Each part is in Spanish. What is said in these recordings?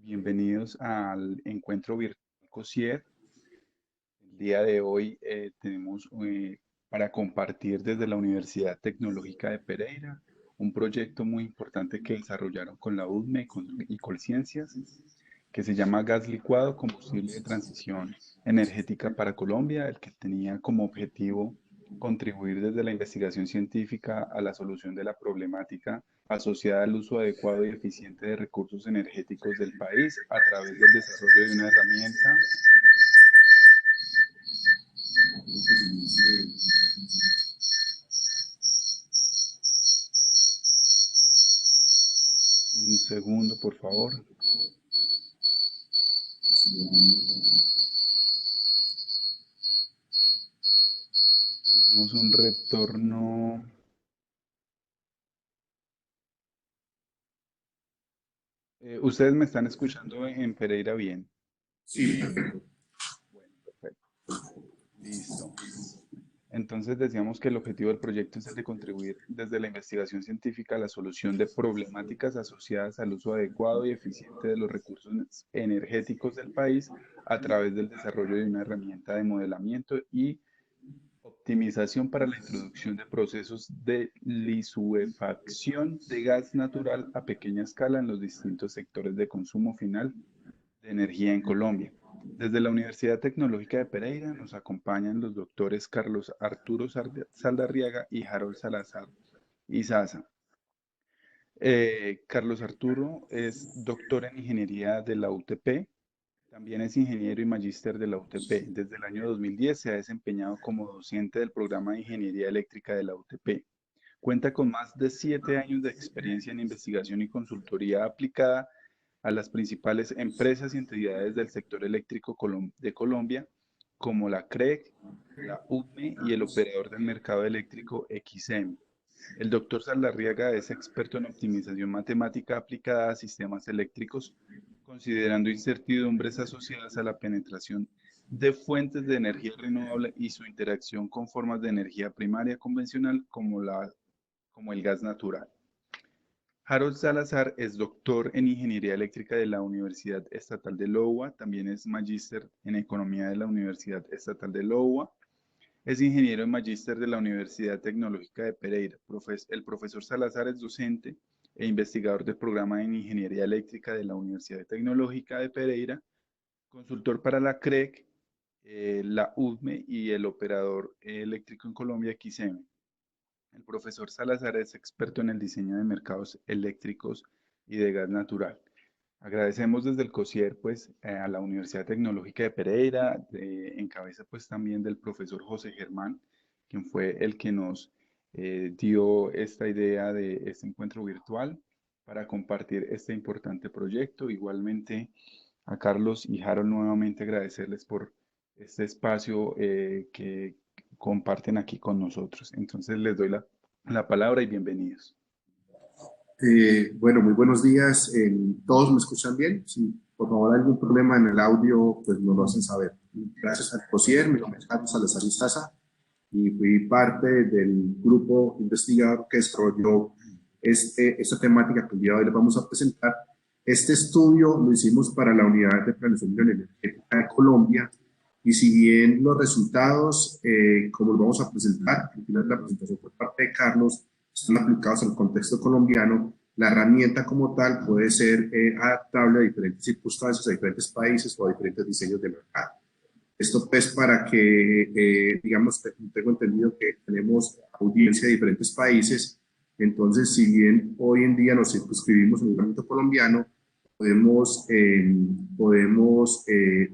Bienvenidos al encuentro virtual COSIER. El día de hoy tenemos para compartir desde la Universidad Tecnológica de Pereira un proyecto muy importante que desarrollaron con la UDME y Colciencias, que se llama Gas Licuado, Combustible de Transición Energética para Colombia, el que tenía como objetivo contribuir desde la investigación científica a la solución de la problemática asociada al uso adecuado y eficiente de recursos energéticos del país a través del desarrollo de una herramienta. Un segundo, por favor. Tenemos un retorno. ¿Ustedes me están escuchando en Pereira bien? Sí, perfecto. Bueno, perfecto. Listo. Entonces decíamos que el objetivo del proyecto es el de contribuir desde la investigación científica a la solución de problemáticas asociadas al uso adecuado y eficiente de los recursos energéticos del país a través del desarrollo de una herramienta de modelamiento y optimización para la introducción de procesos de licuefacción de gas natural a pequeña escala en los distintos sectores de consumo final de energía en Colombia. Desde la Universidad Tecnológica de Pereira nos acompañan los doctores Carlos Arturo Saldarriaga y Harold Salazar Izaza. Carlos Arturo es doctor en ingeniería de la UTP, también es ingeniero y magíster de la UTP. Desde el año 2010 se ha desempeñado como docente del programa de ingeniería eléctrica de la UTP. Cuenta con más de 7 años de experiencia en investigación y consultoría aplicada a las principales empresas y entidades del sector eléctrico de Colombia, como la CREC, la UDME y el operador del mercado eléctrico XM. El doctor Saldarriaga es experto en optimización matemática aplicada a sistemas eléctricos, considerando incertidumbres asociadas a la penetración de fuentes de energía renovable y su interacción con formas de energía primaria convencional como el gas natural. Harold Salazar es doctor en Ingeniería Eléctrica de la Universidad Estatal de Louwa, también es magíster en Economía de la Universidad Estatal de Louwa, es ingeniero y magíster de la Universidad Tecnológica de Pereira. El profesor Salazar es docente e investigador del programa en Ingeniería Eléctrica de la Universidad Tecnológica de Pereira, consultor para la CREC, la UDME y el operador eléctrico en Colombia, XM. El profesor Salazar es experto en el diseño de mercados eléctricos y de gas natural. Agradecemos desde el COSIER pues, a la Universidad Tecnológica de Pereira, en cabeza pues también del profesor José Germán, quien fue el que nos dio esta idea de este encuentro virtual para compartir este importante proyecto. Igualmente a Carlos y Harold nuevamente agradecerles por este espacio que comparten aquí con nosotros. Entonces les doy la palabra y bienvenidos. Bueno, muy buenos días. ¿Todos me escuchan bien? Si por favor hay algún problema en el audio, pues nos lo hacen saber. Gracias al COSIER, mi nombre es Carlos Salazar Izaza y fui parte del grupo investigador que desarrolló esta temática que el día de hoy les vamos a presentar. Este estudio lo hicimos para la Unidad de Planificación Energética de Colombia y si bien los resultados, como los vamos a presentar, al final de la presentación por parte de Carlos, están aplicados al contexto colombiano, la herramienta como tal puede ser adaptable a diferentes circunstancias, a diferentes países o a diferentes diseños de mercado. Esto pues para que, digamos, tengo entendido que tenemos audiencia de diferentes países, entonces si bien hoy en día nos circunscribimos en el ámbito colombiano,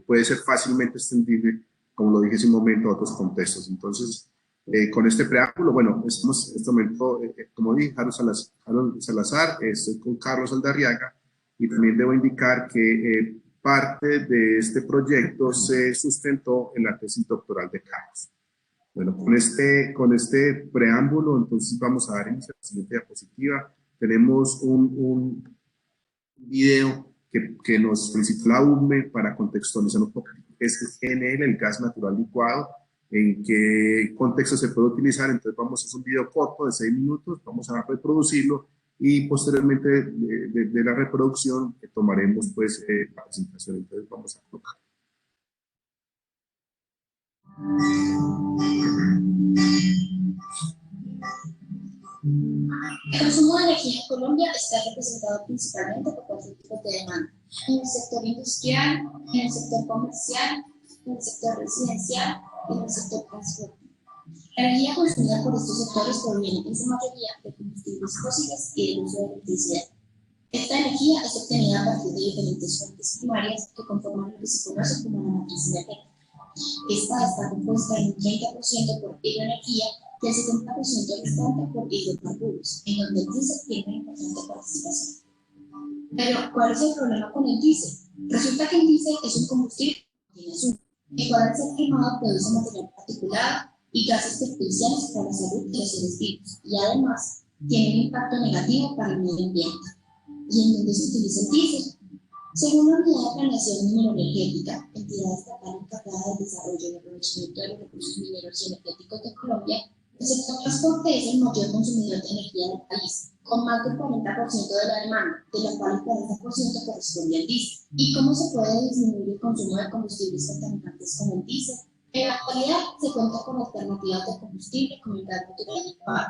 puede ser fácilmente extendible, como lo dije hace un momento, a otros contextos. Entonces, con este preámbulo, bueno, estamos en este momento, como dije, Harold Salazar, estoy con Carlos Aldarriaga, y también debo indicar que parte de este proyecto se sustentó en la tesis doctoral de Carlos. Bueno, con este preámbulo, entonces vamos a dar inicio a la siguiente diapositiva. Tenemos un video que nos solicitó la UDME para contextualizar un poco qué es el GNL, el gas natural licuado, en qué contexto se puede utilizar. Entonces vamos a hacer un video corto de 6 minutos, vamos a reproducirlo y posteriormente de la reproducción tomaremos pues la presentación. Entonces vamos a tocar. El consumo de energía en Colombia está representado principalmente por cuatro tipos de demanda: en el sector industrial, en el sector comercial, en el sector residencial y en el sector transporte. La energía consumida por estos sectores proviene en su mayoría de combustibles fósiles y del uso de electricidad. Esta energía es obtenida a partir de diferentes fuentes primarias que conforman lo que se conoce como la matriz energética. Esta está compuesta en un 30% por hidroenergía y el 70% restante por hidrocarburos, en donde el diésel tiene una importante participación. Pero, ¿cuál es el problema con el diésel? Resulta que el diésel es un combustible que tiene azufre, el cual al ser quemado produce material particulado y gases perjudiciales para la salud de los seres vivos, y además tiene un impacto negativo para el medio ambiente. ¿Y en dónde se utiliza el diésel? Según la Unidad de Planeación Minero-Energética, entidad estatal encargada del desarrollo y aprovechamiento de los recursos mineros y energéticos de Colombia, el sector transporte es el mayor consumidor de energía del país, con más del 40% de la demanda, de la cual el 40% corresponde al diésel. ¿Y cómo se puede disminuir el consumo de combustibles contaminantes como el diésel? En la actualidad se cuenta con alternativas de combustible como el gas natural licuado,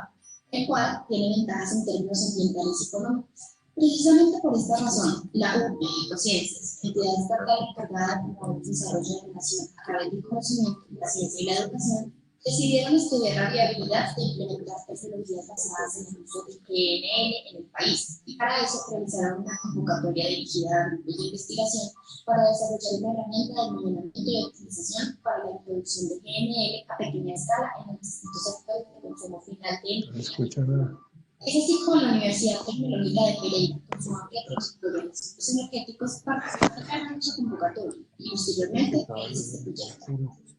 el cual tiene ventajas en términos ambientales y económicos. Precisamente por esta razón, la UPE Ecociencias, entidad estatal encargada de promover el desarrollo de la nación a través del conocimiento, la ciencia y la educación, decidieron estudiar la viabilidad de implementar tecnologías basadas en el uso de GNL en el país, y para eso realizaron una convocatoria dirigida a grupos de investigación para desarrollar una herramienta de modelamiento y optimización para la introducción de GNL a pequeña escala en los distintos sectores de consumo final de energía. Es así como la Universidad Tecnológica de Pereira, con su amplia trayectoria en asuntos energéticos, participa en dicha convocatoria y posteriormente realiza este proyecto.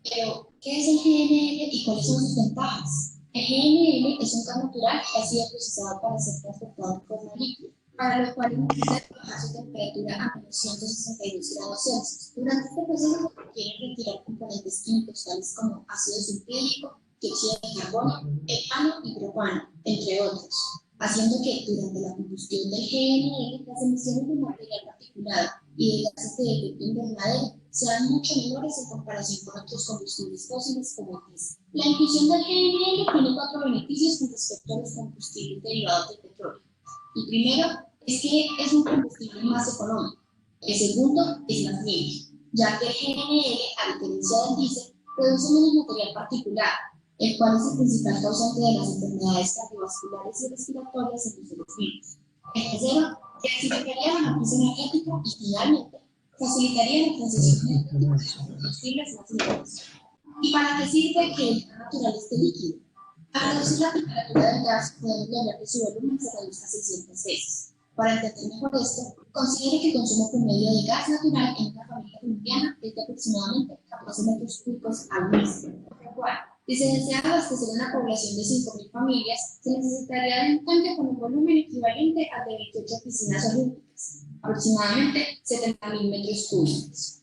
Pero, ¿qué es el GNL y cuáles son sus ventajas? El GNL es un gas natural que ha sido procesado para ser transportado en forma líquida, para lo cual necesita bajar su temperatura a menos 162 grados Celsius. Durante este proceso se requieren retirar componentes químicos tales como ácido sulfúrico, dióxido de carbono, etano y propano, entre otros, haciendo que durante la combustión del GNL las emisiones de material particulado y de gases de efecto invernadero sean mucho menores en comparación con otros combustibles fósiles como el diésel. La inclusión del GNL tiene cuatro beneficios con respecto a los combustibles derivados del petróleo. El primero es que es un combustible más económico. El segundo es más limpio, ya que el GNL, a diferencia del diésel, produce menos material particulado, el cual es el principal causante de las enfermedades cardiovasculares y respiratorias en los seres vivos. El tercero, flexibilizaría la matriz energética y, finalmente, facilitaría la transición energética a combustibles más limpios. ¿Y para qué sirve que el gas natural esté líquido? Para reducir la temperatura del gas, podemos lograr que su volumen se reduzca 600 veces. Para entender mejor esto, considere que el consumo promedio de gas natural en una familia colombiana es de aproximadamente 14 metros cúbicos al mes, por lo cual, si se desea abastecer una población de 5.000 familias, se necesitaría de un tanque con un volumen equivalente al de 28 piscinas olímpicas, aproximadamente 70.000 metros cúbicos.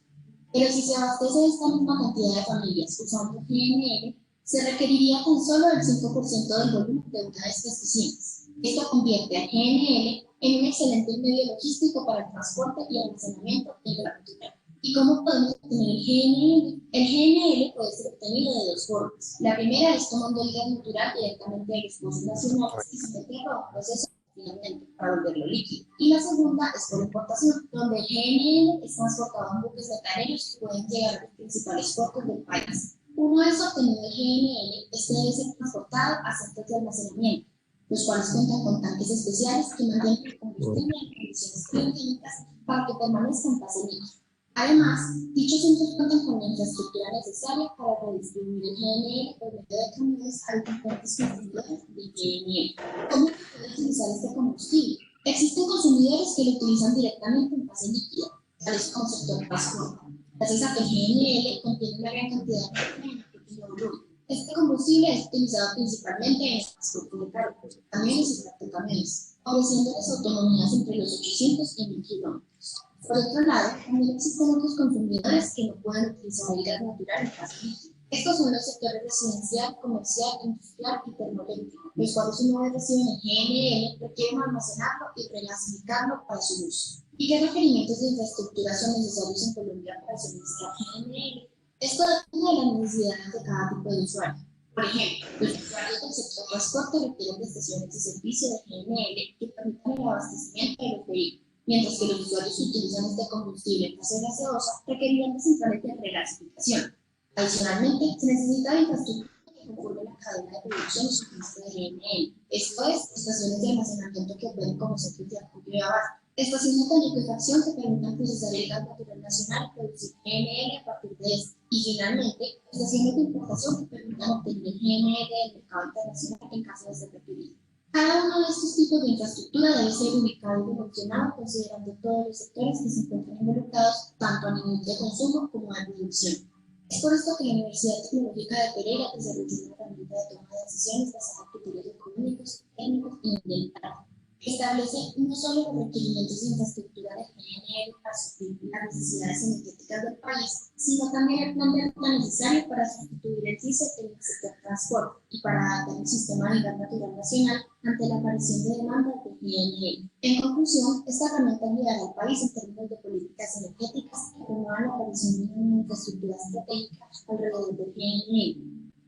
Pero si se abastece esta misma cantidad de familias usando GNL, se requeriría tan solo el 5% del volumen de una de estas piscinas. Esto convierte al GNL en un excelente medio logístico para el transporte y almacenamiento de la natural. ¿Y cómo podemos obtener el GNL? El GNL puede ser obtenido de dos formas. La primera es tomando el gas natural directamente de los pozos nacionales y someterlo a un proceso finalmente para volverlo líquido. Y la segunda es por importación, donde el GNL es transportado en buques metaneros que pueden llegar a los principales puertos del país. Una vez obtenido el GNL, este debe ser transportado a centros de almacenamiento, los cuales cuentan con tanques especiales que mantienen el combustible en condiciones criogénicas para que permanezca en fase líquida. Además, dichos centros cuentan con la infraestructura necesaria para redistribuir el GNL por medio de camiones a diferentes consumidores de GNL. ¿Cómo se puede utilizar este combustible? Existen consumidores que lo utilizan directamente en fase líquida, tales como el sector transporte. Gracias a que el GNL contiene una gran cantidad de nitrógeno. Este combustible es utilizado principalmente en el transporte de carga, camiones y tractocamiones, ofreciéndoles autonomías entre los 800 y 1.000 kilómetros. Por otro lado, también existen otros consumidores que no pueden utilizar el gas natural en fase líquida. Estos son los sectores residencial, comercial, industrial y termoeléctrico, los cuales una vez reciben el GNL requieren almacenarlo y reclasificarlo para su uso. ¿Y qué requerimientos de infraestructura son necesarios en Colombia para suministrar GNL? Esto depende de las necesidades de cada tipo de usuario. Por ejemplo, los usuarios del sector transporte requieren prestaciones de servicio de GNL que permitan el abastecimiento de los vehículos, mientras que los usuarios que utilizan este combustible en fase gaseosa requerirán de centrales de regasificación. Adicionalmente, se necesita infraestructura que conforme la cadena de producción y suministro de GNL, esto es, estaciones de almacenamiento que operen como centros de acopio y abasto, estaciones de liquefacción que permitan procesar el gas natural nacional y producir GNL a partir de este, y finalmente, estaciones de importación que permitan obtener el GNL del mercado internacional en caso de ser requerido. Cada uno de estos tipos de infraestructura debe ser ubicado y dimensionado considerando todos los sectores que se encuentran involucrados tanto a nivel de consumo como de producción. Es por esto que la Universidad Tecnológica de Pereira desarrolló una herramienta de toma de decisiones basada en criterios económicos, técnicos y ambientales. Establece no solo los requerimientos de infraestructura de GNL para suplir las necesidades energéticas del país, sino también el plan de ruta necesario para sustituir el diésel en el sector transporte y para adaptar el sistema de gas natural nacional ante la aparición de demandas de GNL. En conclusión, esta herramienta ayudará al país en términos de políticas energéticas que promuevan la aparición de una infraestructura estratégica alrededor del GNL,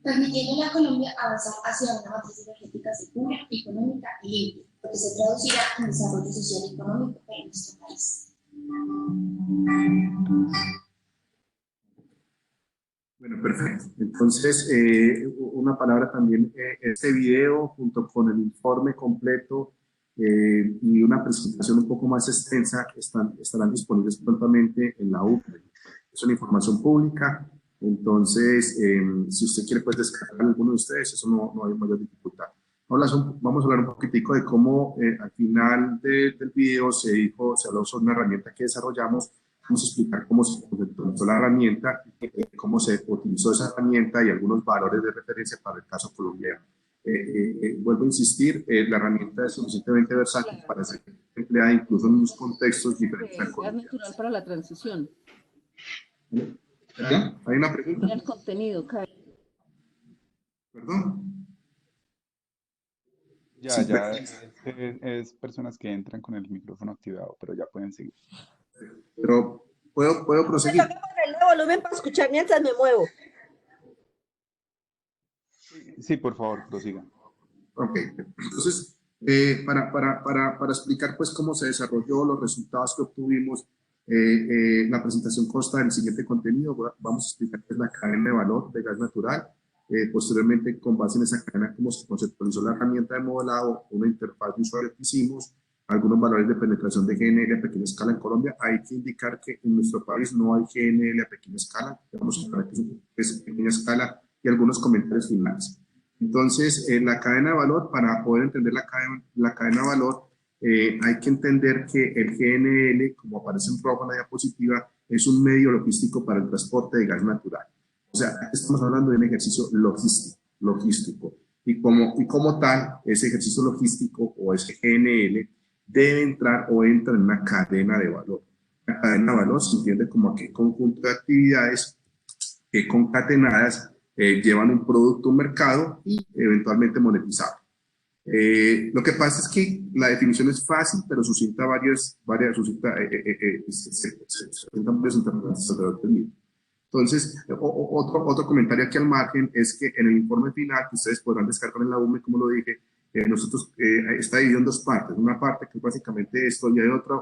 permitiendo a Colombia avanzar hacia una matriz energética segura, económica y limpia, lo que se traducirá en desarrollo social y económico para nuestro país. Bueno, perfecto. Entonces, una palabra también, este video junto con el informe completo y una presentación un poco más extensa estarán disponibles prontamente en la UCRE. Es una información pública, entonces, si usted quiere, pues descargar alguno de ustedes, eso no hay mayor dificultad. Vamos a hablar un poquitico de cómo al final del video se habló sobre una herramienta que desarrollamos. Vamos a explicar cómo se utilizó la herramienta, cómo se utilizó esa herramienta y algunos valores de referencia para el caso colombiano. Vuelvo a insistir, la herramienta es suficientemente versátil para ser empleada incluso en unos contextos diferentes al colombiano. Es natural para la transición. ¿Ya? ¿Hay una pregunta? El contenido, Karen. ¿Perdón? Ya, ya es personas que entran con el micrófono activado, pero ya pueden seguir. Pero puedo proseguir. El volumen para escuchar mientras me muevo. Sí, por favor, prosigan. Ok, entonces, para explicar pues cómo se desarrolló, los resultados que obtuvimos, la presentación consta del siguiente contenido. Vamos a explicar qué es la cadena de valor de gas natural. Posteriormente, con base en esa cadena, cómo se conceptualizó la herramienta de modelado, una interfaz de usuario que hicimos, algunos valores de penetración de GNL a pequeña escala en Colombia. Hay que indicar que en nuestro país no hay GNL a pequeña escala, vamos a ver que es pequeña escala, y algunos comentarios finales. Entonces, la cadena de valor, para poder entender la cadena de valor, hay que entender que el GNL, como aparece en rojo en la diapositiva, es un medio logístico para el transporte de gas natural. O sea, estamos hablando de un ejercicio logístico. Y como tal, ese ejercicio logístico o ese GNL debe entrar o entra en una cadena de valor. La cadena de valor se entiende como aquel conjunto de actividades que concatenadas llevan un producto a un mercado y eventualmente monetizado. Lo que pasa es que la definición es fácil, pero suscita varios interrogantes alrededor del mismo. Entonces, otro comentario aquí al margen es que en el informe final, que ustedes podrán descargar en la UME, como lo dije, nosotros está dividido en dos partes. Una parte que es básicamente esto y hay otra,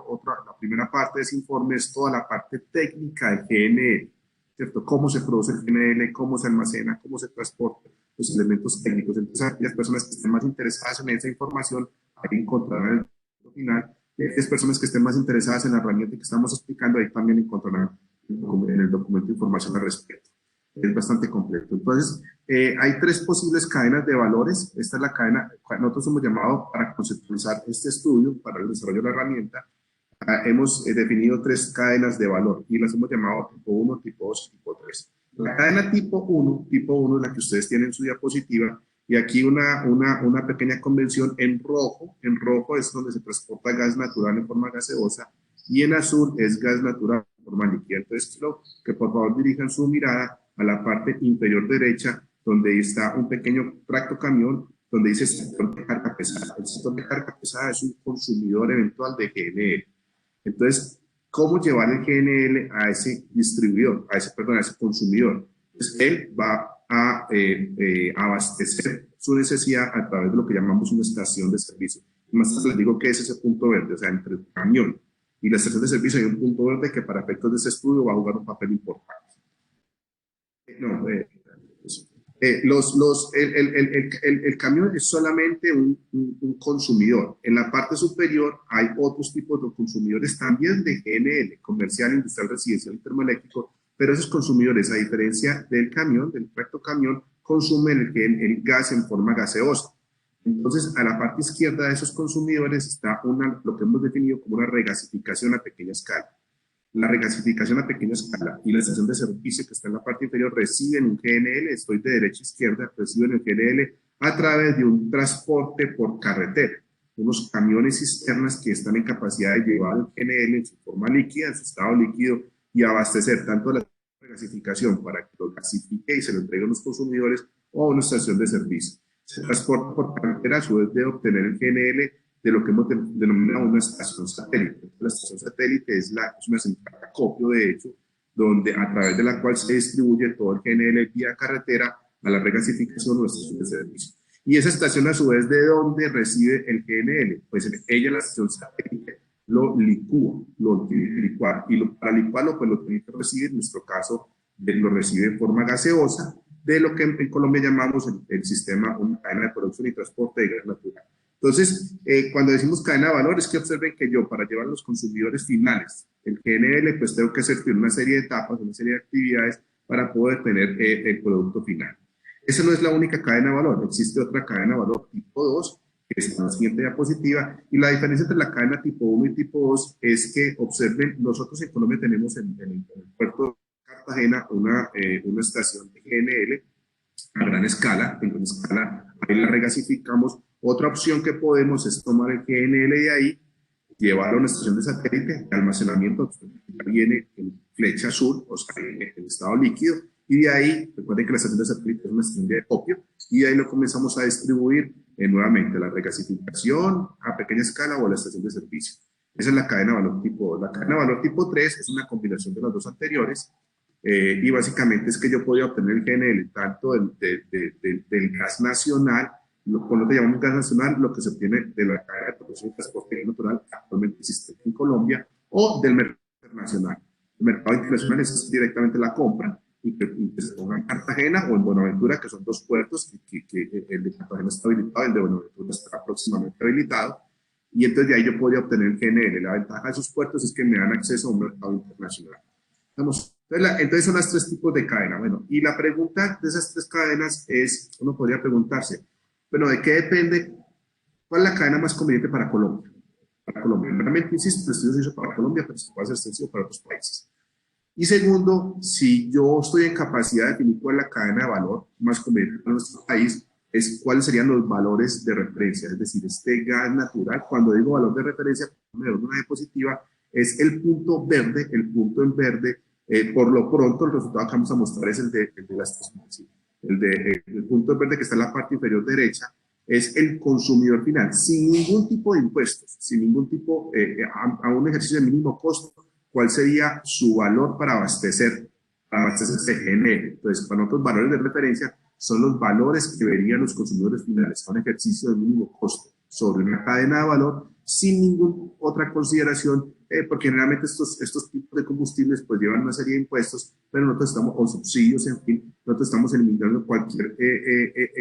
la primera parte de ese informe es toda la parte técnica del GNL, ¿cierto? Cómo se produce el GNL, cómo se almacena, cómo se transporta, los elementos técnicos. Entonces, aquellas personas que estén más interesadas en esa información, ahí encontrarán el final. Aquellas personas que estén más interesadas en la herramienta que estamos explicando, ahí también encontrarán en el documento de información al respecto. Es bastante completo. Entonces, hay tres posibles cadenas de valores. Esta es la cadena, nosotros hemos llamado para conceptualizar este estudio, para el desarrollo de la herramienta, hemos definido tres cadenas de valor y las hemos llamado tipo 1, tipo 2 y tipo 3. La cadena tipo 1 es la que ustedes tienen en su diapositiva, y aquí una pequeña convención en rojo es donde se transporta gas natural en forma gaseosa, y en azul es gas natural en forma líquida. Entonces quiero que por favor dirijan su mirada a la parte inferior derecha, donde está un pequeño tractocamión, donde dice sector de carga pesada. El sector de carga pesada es un consumidor eventual de GNL. Entonces, ¿cómo llevar el GNL a ese distribuidor, a ese consumidor? Pues él va a abastecer su necesidad a través de lo que llamamos una estación de servicio. Más tarde les digo que es ese punto verde, o sea, entre el camión y la estación de servicio hay un punto verde que para efectos de este estudio va a jugar un papel importante. No, el camión es solamente un consumidor. En la parte superior hay otros tipos de consumidores también de GNL, comercial, industrial, residencial y termoeléctrico, pero esos consumidores, a diferencia del camión, del tractocamión, consumen el gas en forma gaseosa. Entonces, a la parte izquierda de esos consumidores está lo que hemos definido como una regasificación a pequeña escala. La regasificación a pequeña escala y la estación de servicio que está en la parte inferior reciben un GNL, estoy de derecha a izquierda, reciben el GNL a través de un transporte por carretera, unos camiones cisternas que están en capacidad de llevar el GNL en su forma líquida, en su estado líquido, y abastecer tanto la regasificación para que lo gasifique y se lo entregue a los consumidores o a una estación de servicio. Se transporta por carretera a su vez de obtener el GNL de lo que hemos denominado una estación satélite. La estación satélite es una central de acopio, de hecho, donde a través de la cual se distribuye todo el GNL vía carretera a la regasificación o estación de servicio. Y esa estación a su vez, ¿de dónde recibe el GNL? Pues ella, la estación satélite, lo licúa, lo tiene que licuar, y para licuarlo pues lo tiene que recibir, en nuestro caso lo recibe en forma gaseosa, de lo que en Colombia llamamos el sistema, una cadena de producción y transporte de gas natural. Entonces, cuando decimos cadena de valor, es que observen que yo, para llevar a los consumidores finales el GNL, pues tengo que hacer una serie de etapas, una serie de actividades para poder tener el producto final. Esa no es la única cadena de valor, existe otra cadena de valor tipo 2, que es la siguiente diapositiva, y la diferencia entre la cadena tipo 1 y tipo 2 es que, observen, nosotros en Colombia tenemos en el puerto de Cartagena una estación de GNL a gran escala, ahí la regasificamos. Otra opción que podemos es tomar el GNL de ahí, llevarlo a una estación de satélite de almacenamiento, viene en flecha azul, o sea, en estado líquido, y de ahí, recuerden que la estación de satélite es una estación de acopio, y de ahí lo comenzamos a distribuir nuevamente, la regasificación a pequeña escala o la estación de servicio. Esa es la cadena de valor tipo 2. La cadena de valor tipo 3 es una combinación de las dos anteriores, y básicamente es que yo podía obtener el GNL tanto del gas nacional, cuando te llamamos gas nacional, lo que se obtiene de la cadena de producción y transporte natural que actualmente existe en Colombia, o del mercado internacional. El mercado internacional es directamente la compra, y que se ponga en Cartagena o en Buenaventura, que son dos puertos, que el de Cartagena está habilitado, el de Buenaventura estará próximamente habilitado, y entonces de ahí yo podría obtener el GNL. La ventaja de esos puertos es que me dan acceso a un mercado internacional. Entonces son los tres tipos de cadena. Bueno, y la pregunta de esas tres cadenas es, uno podría preguntarse, bueno, ¿de qué depende? ¿Cuál es la cadena más conveniente para Colombia? Para Colombia. Realmente, insisto, el estudio se hizo para Colombia, pero se puede hacer extensivo para otros países. Y segundo, si yo estoy en capacidad de definir cuál es la cadena de valor más conveniente para nuestro país, es cuáles serían los valores de referencia. Es decir, este gas natural, cuando digo valor de referencia, me doy una diapositiva, es el punto verde, el punto en verde. Por lo pronto, el resultado que vamos a mostrar es el de la estación. El punto verde que está en la parte inferior derecha es el consumidor final, sin ningún tipo de impuestos, sin ningún tipo, a un ejercicio de mínimo costo, cuál sería su valor para abastecer este GNL. Entonces, para nosotros, valores de referencia son los valores que verían los consumidores finales a un ejercicio de mínimo costo sobre una cadena de valor sin ninguna otra consideración, porque generalmente estos tipos de combustibles pues llevan una serie de impuestos, pero nosotros estamos con subsidios, en fin, nosotros estamos eliminando cualquier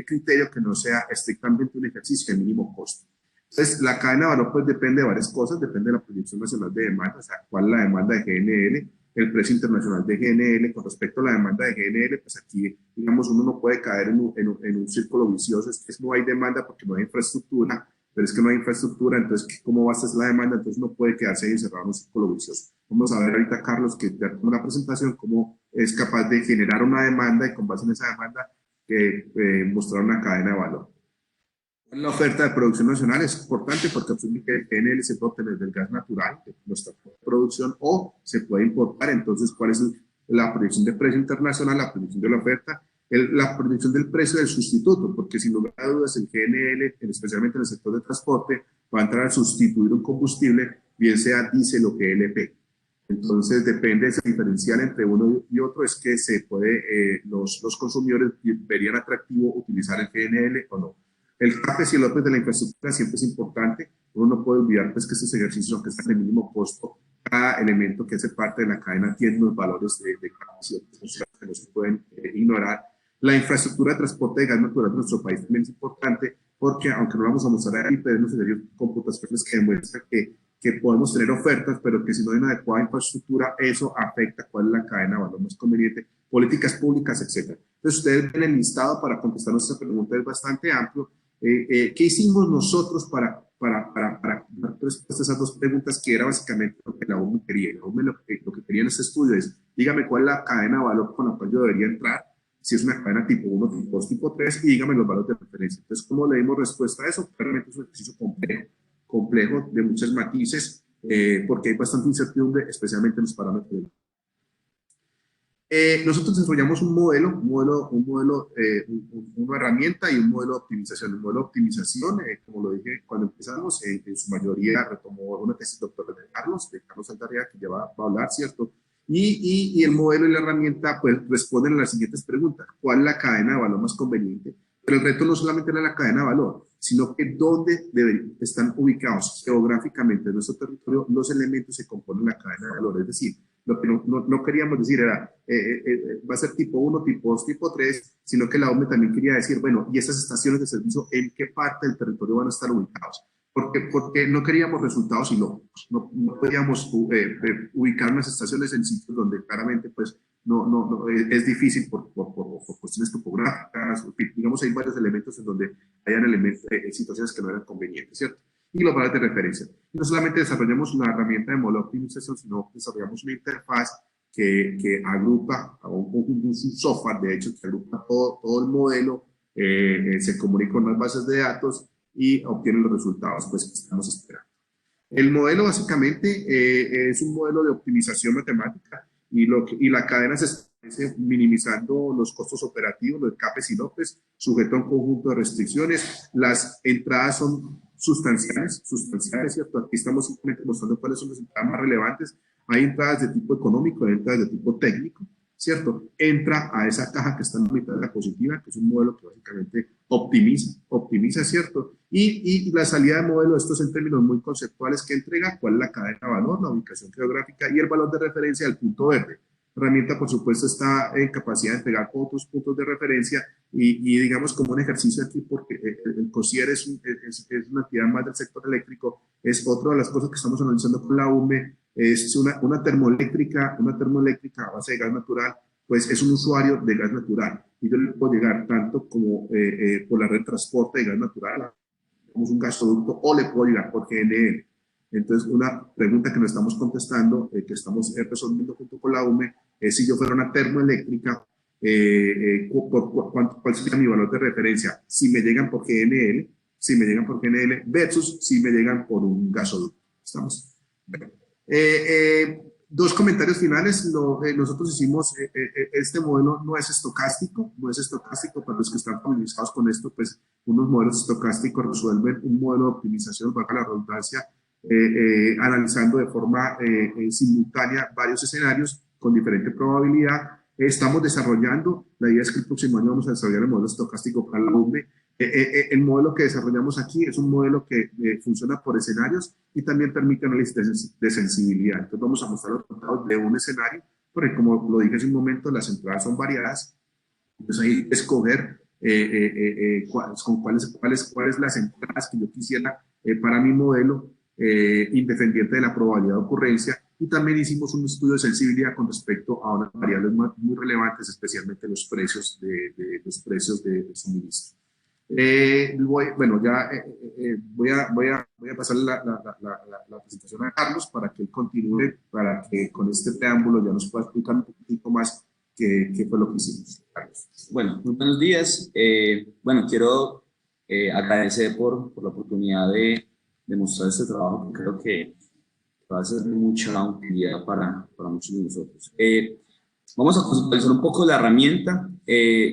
criterio que no sea estrictamente un ejercicio de mínimo costo. Entonces, la cadena de valor pues depende de varias cosas, depende de la proyección nacional de demanda, o sea, cuál es la demanda de GNL, el precio internacional de GNL. Con respecto a la demanda de GNL, pues aquí, digamos, uno no puede caer en un círculo vicioso, es que no hay demanda porque no hay infraestructura, pero es que no hay infraestructura, entonces, ¿cómo va a ser la demanda? Entonces, no puede quedarse ahí encerrado en un círculo vicioso. Vamos a ver ahorita, Carlos, que te hago una presentación, cómo es capaz de generar una demanda y con base en esa demanda mostrar una cadena de valor. La oferta de producción nacional es importante porque el GNL se puede obtener del gas natural de nuestra producción o se puede importar. Entonces, ¿cuál es la proyección de precio internacional, la proyección de la oferta, la proyección del precio del sustituto, porque sin lugar a dudas el GNL, especialmente en el sector de transporte, va a entrar a sustituir un combustible, bien sea diésel o GLP. Entonces depende de ese diferencial entre uno y otro, es que se puede, los consumidores verían atractivo utilizar el GNL o no. El CAPEX y el OPEX de la infraestructura siempre es importante. Uno no puede olvidar pues, que estos ejercicios, aunque están de mínimo costo, cada elemento que hace parte de la cadena tiene unos valores de CAPEX y OPEX que no se pueden ignorar. La infraestructura de transporte de gas natural de nuestro país también es importante porque, aunque no vamos a mostrar ahí, pero nos series computaciones que demuestran que podemos tener ofertas, pero que si no hay una adecuada infraestructura, eso afecta cuál es la cadena de valor más conveniente, políticas públicas, etc. Entonces, ustedes ven el listado para contestar nuestra pregunta, es bastante amplio. ¿Qué hicimos nosotros para dar respuesta a esas dos preguntas, que era básicamente lo que la UME quería? La UME lo que quería en este estudio es, dígame cuál es la cadena de valor con la cual yo debería entrar, si es una cadena tipo 1, tipo 2, tipo 3, y dígame los valores de referencia. Entonces, ¿cómo le dimos respuesta a eso? Realmente es un ejercicio complejo de muchos matices, porque hay bastante incertidumbre, especialmente en los parámetros. Nosotros desarrollamos una herramienta y un modelo de optimización. El modelo de optimización, como lo dije cuando empezamos, en su mayoría retomó una tesis doctoral de Carlos Aldarria, que ya va a hablar, ¿cierto? Y el modelo y la herramienta pues responden a las siguientes preguntas. ¿Cuál es la cadena de valor más conveniente? Pero el reto no solamente era la cadena de valor, sino que dónde están ubicados geográficamente en nuestro territorio los elementos que componen la cadena de valor. Es decir, lo que no queríamos decir era, va a ser tipo 1, tipo 2, tipo 3, sino que la OME también quería decir, bueno, ¿y esas estaciones de servicio en qué parte del territorio van a estar ubicados? Porque no queríamos resultados ilógicos, no podíamos ubicar unas estaciones en sitios donde claramente pues, es difícil por cuestiones topográficas, digamos, hay varios elementos en donde hayan situaciones que no eran convenientes, ¿cierto? Y los valores de referencia. Y no solamente desarrollamos una herramienta de modelo de optimización, sino desarrollamos una interfaz que agrupa un software, de hecho, que agrupa todo el modelo, se comunica con las bases de datos y obtiene los resultados pues, que estamos esperando. El modelo básicamente es un modelo de optimización matemática y la cadena se establece minimizando los costos operativos, los CAPEX y LOPEX, sujeto a un conjunto de restricciones. Las entradas son sustanciales, ¿cierto? Aquí estamos simplemente mostrando cuáles son las entradas más relevantes. Hay entradas de tipo económico, hay entradas de tipo técnico, ¿cierto? Entra a esa caja que está en la mitad de la diapositiva, que es un modelo que básicamente optimiza, ¿cierto? Y la salida de modelo, esto es en términos muy conceptuales, que entrega cuál es la cadena de valor, la ubicación geográfica y el valor de referencia del punto verde. La herramienta, por supuesto, está en capacidad de entregar otros puntos de referencia y digamos como un ejercicio aquí, porque el COSIER es una actividad más del sector eléctrico, es otra de las cosas que estamos analizando con la UME, es una termoeléctrica a base de gas natural, pues es un usuario de gas natural y yo le puedo llegar tanto como por la red de transporte de gas natural, como un gasoducto, o le puedo llegar por GNL. Entonces, una pregunta que nos estamos contestando, que estamos resolviendo junto con la UME, es si yo fuera una termoeléctrica, ¿cuál sería mi valor de referencia? Si me llegan por GNL, versus si me llegan por un gasoducto. ¿Estamos? Dos comentarios finales. Nosotros hicimos, este modelo no es estocástico, para los que están familiarizados con esto, pues unos modelos estocásticos resuelven un modelo de optimización, para la redundancia, analizando de forma simultánea varios escenarios con diferente probabilidad. Estamos desarrollando, la idea es que el próximo año vamos a desarrollar el modelo estocástico para la UME. El modelo que desarrollamos aquí es un modelo que funciona por escenarios y también permite análisis de sensibilidad. Entonces vamos a mostrar los resultados de un escenario, porque como lo dije hace un momento, las entradas son variadas. Entonces ahí escoger cuáles las entradas que yo quisiera para mi modelo, independiente de la probabilidad de ocurrencia. Y también hicimos un estudio de sensibilidad con respecto a unas variables muy relevantes, especialmente los precios de suministro. Bueno, ya voy a pasar la presentación a Carlos para que él continúe, para que con este preámbulo ya nos pueda explicar un poquito más qué fue lo que hicimos. Carlos. Bueno, muy buenos días. Bueno, quiero agradecer por la oportunidad de mostrar este trabajo, que creo que va a ser de mucha utilidad para muchos de nosotros. Vamos a conceptualizar un poco la herramienta.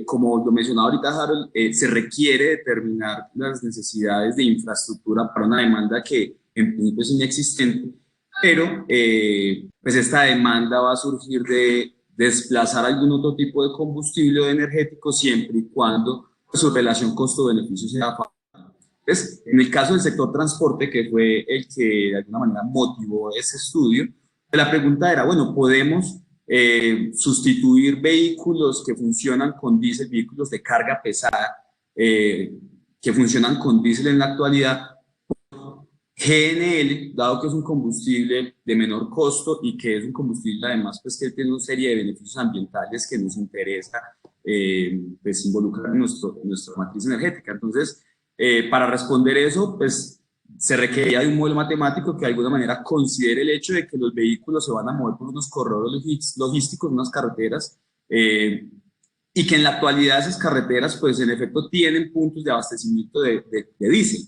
Como lo mencionaba ahorita Harold, se requiere determinar las necesidades de infraestructura para una demanda que en principio es inexistente, pero pues esta demanda va a surgir de desplazar algún otro tipo de combustible o de energético siempre y cuando pues, su relación costo-beneficio sea favorable. Entonces, en el caso del sector transporte, que fue el que de alguna manera motivó ese estudio, la pregunta era, bueno, ¿podemos sustituir vehículos que funcionan con diésel, vehículos de carga pesada que funcionan con diésel en la actualidad, GNL, dado que es un combustible de menor costo y que es un combustible además pues que tiene una serie de beneficios ambientales que nos interesa pues involucrar en nuestra matriz energética? Entonces, para responder eso, pues se requería de un modelo matemático que de alguna manera considere el hecho de que los vehículos se van a mover por unos corredores logísticos, unas carreteras, y que en la actualidad esas carreteras, pues en efecto tienen puntos de abastecimiento de diésel,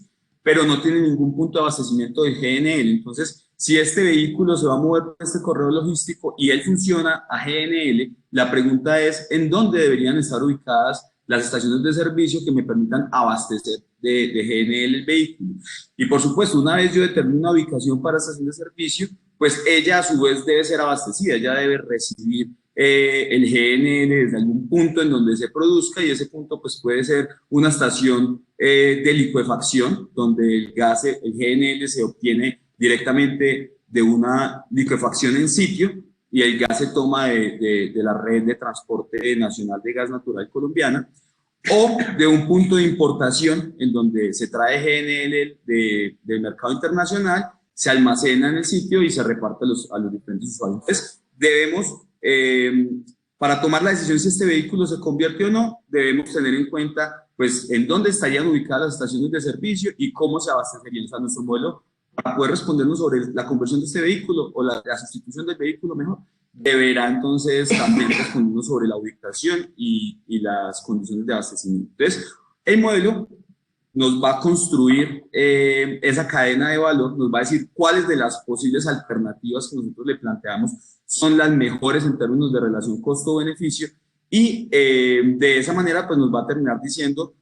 pero no tienen ningún punto de abastecimiento de GNL. Entonces, si este vehículo se va a mover por este corredor logístico y él funciona a GNL, la pregunta es, ¿en dónde deberían estar ubicadas las estaciones de servicio que me permitan abastecer de GNL el vehículo? Y por supuesto, una vez yo determino una ubicación para estación de servicio, pues ella a su vez debe ser abastecida, ella debe recibir el GNL desde algún punto en donde se produzca, y ese punto pues puede ser una estación de licuefacción, donde el gas, el GNL se obtiene directamente de una licuefacción en sitio, y el gas se toma de la red de transporte nacional de gas natural colombiana, o de un punto de importación en donde se trae GNL del mercado internacional, se almacena en el sitio y se reparte a los diferentes usuarios. Entonces, debemos, para tomar la decisión si este vehículo se convierte o no, debemos tener en cuenta pues en dónde estarían ubicadas las estaciones de servicio y cómo se abastecerían. O sea, nuestro modelo, para poder respondernos sobre la conversión de este vehículo o la sustitución del vehículo mejor, deberá entonces también respondernos sobre la ubicación y las condiciones de abastecimiento. Entonces, el modelo nos va a construir esa cadena de valor, nos va a decir cuáles de las posibles alternativas que nosotros le planteamos son las mejores en términos de relación costo-beneficio, y de esa manera pues nos va a terminar diciendo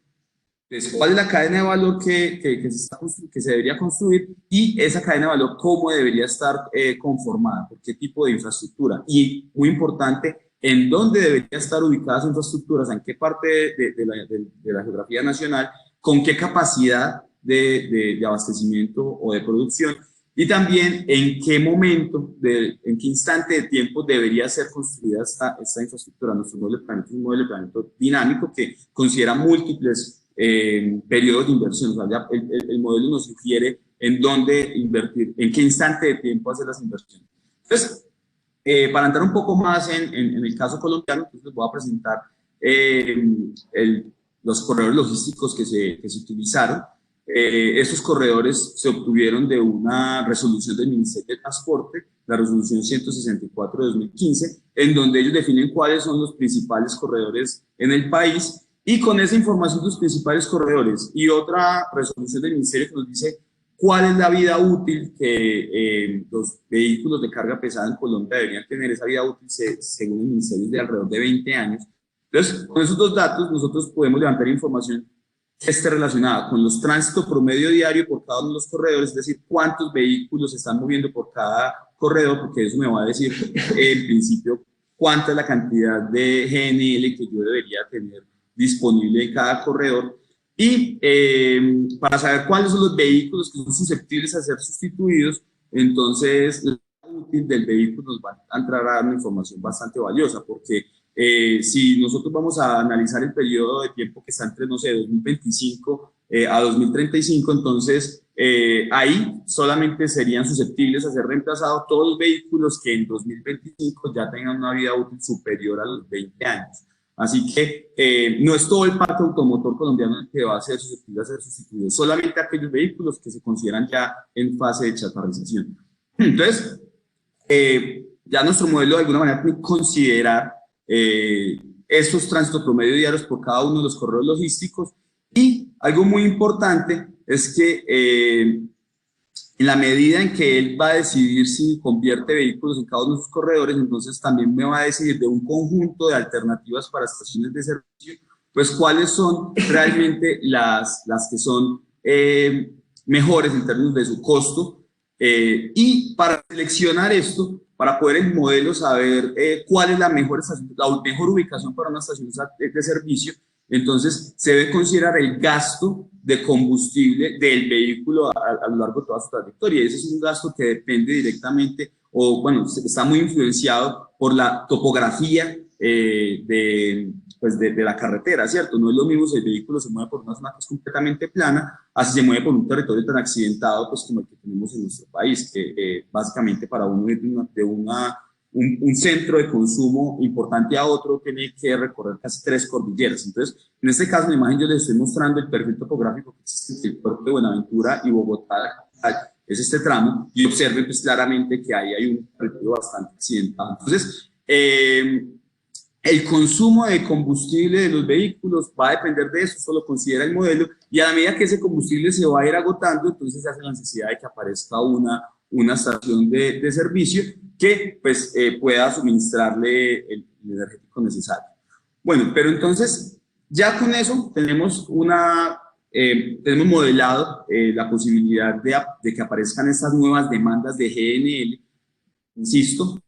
pues, cuál es la cadena de valor que se debería construir, y esa cadena de valor cómo debería estar conformada, por qué tipo de infraestructura, y muy importante, en dónde deberían estar ubicadas las infraestructuras, en qué parte de la geografía nacional, con qué capacidad de abastecimiento o de producción, y también en qué momento, en qué instante de tiempo debería ser construida esta infraestructura. Nuestro modelo de planeamiento es un modelo de planeamiento dinámico que considera múltiples periodos de inversión. O sea, el modelo nos sugiere en dónde invertir, en qué instante de tiempo hacer las inversiones. Entonces, para entrar un poco más en el caso colombiano, entonces les voy a presentar los corredores logísticos que se utilizaron. Estos corredores se obtuvieron de una resolución del Ministerio de Transporte, la resolución 164 de 2015, en donde ellos definen cuáles son los principales corredores en el país, y con esa información de los principales corredores y otra resolución del Ministerio que nos dice cuál es la vida útil que los vehículos de carga pesada en Colombia deberían tener. Esa vida útil, según el Ministerio, es de alrededor de 20 años. Entonces, con esos dos datos, nosotros podemos levantar información que esté relacionada con los tránsitos promedio diario por cada uno de los corredores, es decir, cuántos vehículos se están moviendo por cada corredor, porque eso me va a decir, en principio, cuánta es la cantidad de GNL que yo debería tener disponible en cada corredor, y para saber cuáles son los vehículos que son susceptibles a ser sustituidos. Entonces, la vida útil del vehículo nos va a entrar a dar una información bastante valiosa, porque si nosotros vamos a analizar el periodo de tiempo que está entre, no sé, 2025 a 2035, entonces ahí solamente serían susceptibles a ser reemplazados todos los vehículos que en 2025 ya tengan una vida útil superior a los 20 años. Así que no es todo el parque automotor colombiano el que va a ser susceptible a ser sustituido, solamente aquellos vehículos que se consideran ya en fase de chatarrización. Entonces, ya nuestro modelo de alguna manera tiene que considerar estos tránsitos promedio diarios por cada uno de los corredores logísticos, y algo muy importante es que en la medida en que él va a decidir si convierte vehículos en cada uno de sus corredores, entonces también me va a decidir de un conjunto de alternativas para estaciones de servicio, pues cuáles son realmente las que son mejores en términos de su costo, y para seleccionar esto, para poder el modelo saber cuál es la mejor ubicación para una estación de servicio, entonces se debe considerar el gasto de combustible del vehículo a lo largo de toda su trayectoria. Ese es un gasto que depende directamente, o bueno, está muy influenciado por la topografía de la carretera, ¿cierto? No es lo mismo si el vehículo se mueve por una zona que es completamente plana, así se mueve por un territorio tan accidentado pues como el que tenemos en nuestro país, que básicamente para uno ir de un centro de consumo importante a otro tiene que recorrer casi 3 cordilleras. Entonces, en este caso, en la imagen yo les estoy mostrando el perfil topográfico que existe entre el puerto de Buenaventura y Bogotá, es este tramo, y observen pues claramente que ahí hay un territorio bastante accidentado. Entonces, el consumo de combustible de los vehículos va a depender de eso, solo considera el modelo, y a la medida que ese combustible se va a ir agotando, entonces se hace la necesidad de que aparezca una estación de servicio que pues, pueda suministrarle el energético necesario. Bueno, pero entonces ya con eso tenemos tenemos modelado la posibilidad de que aparezcan estas nuevas demandas de GNL. Insisto,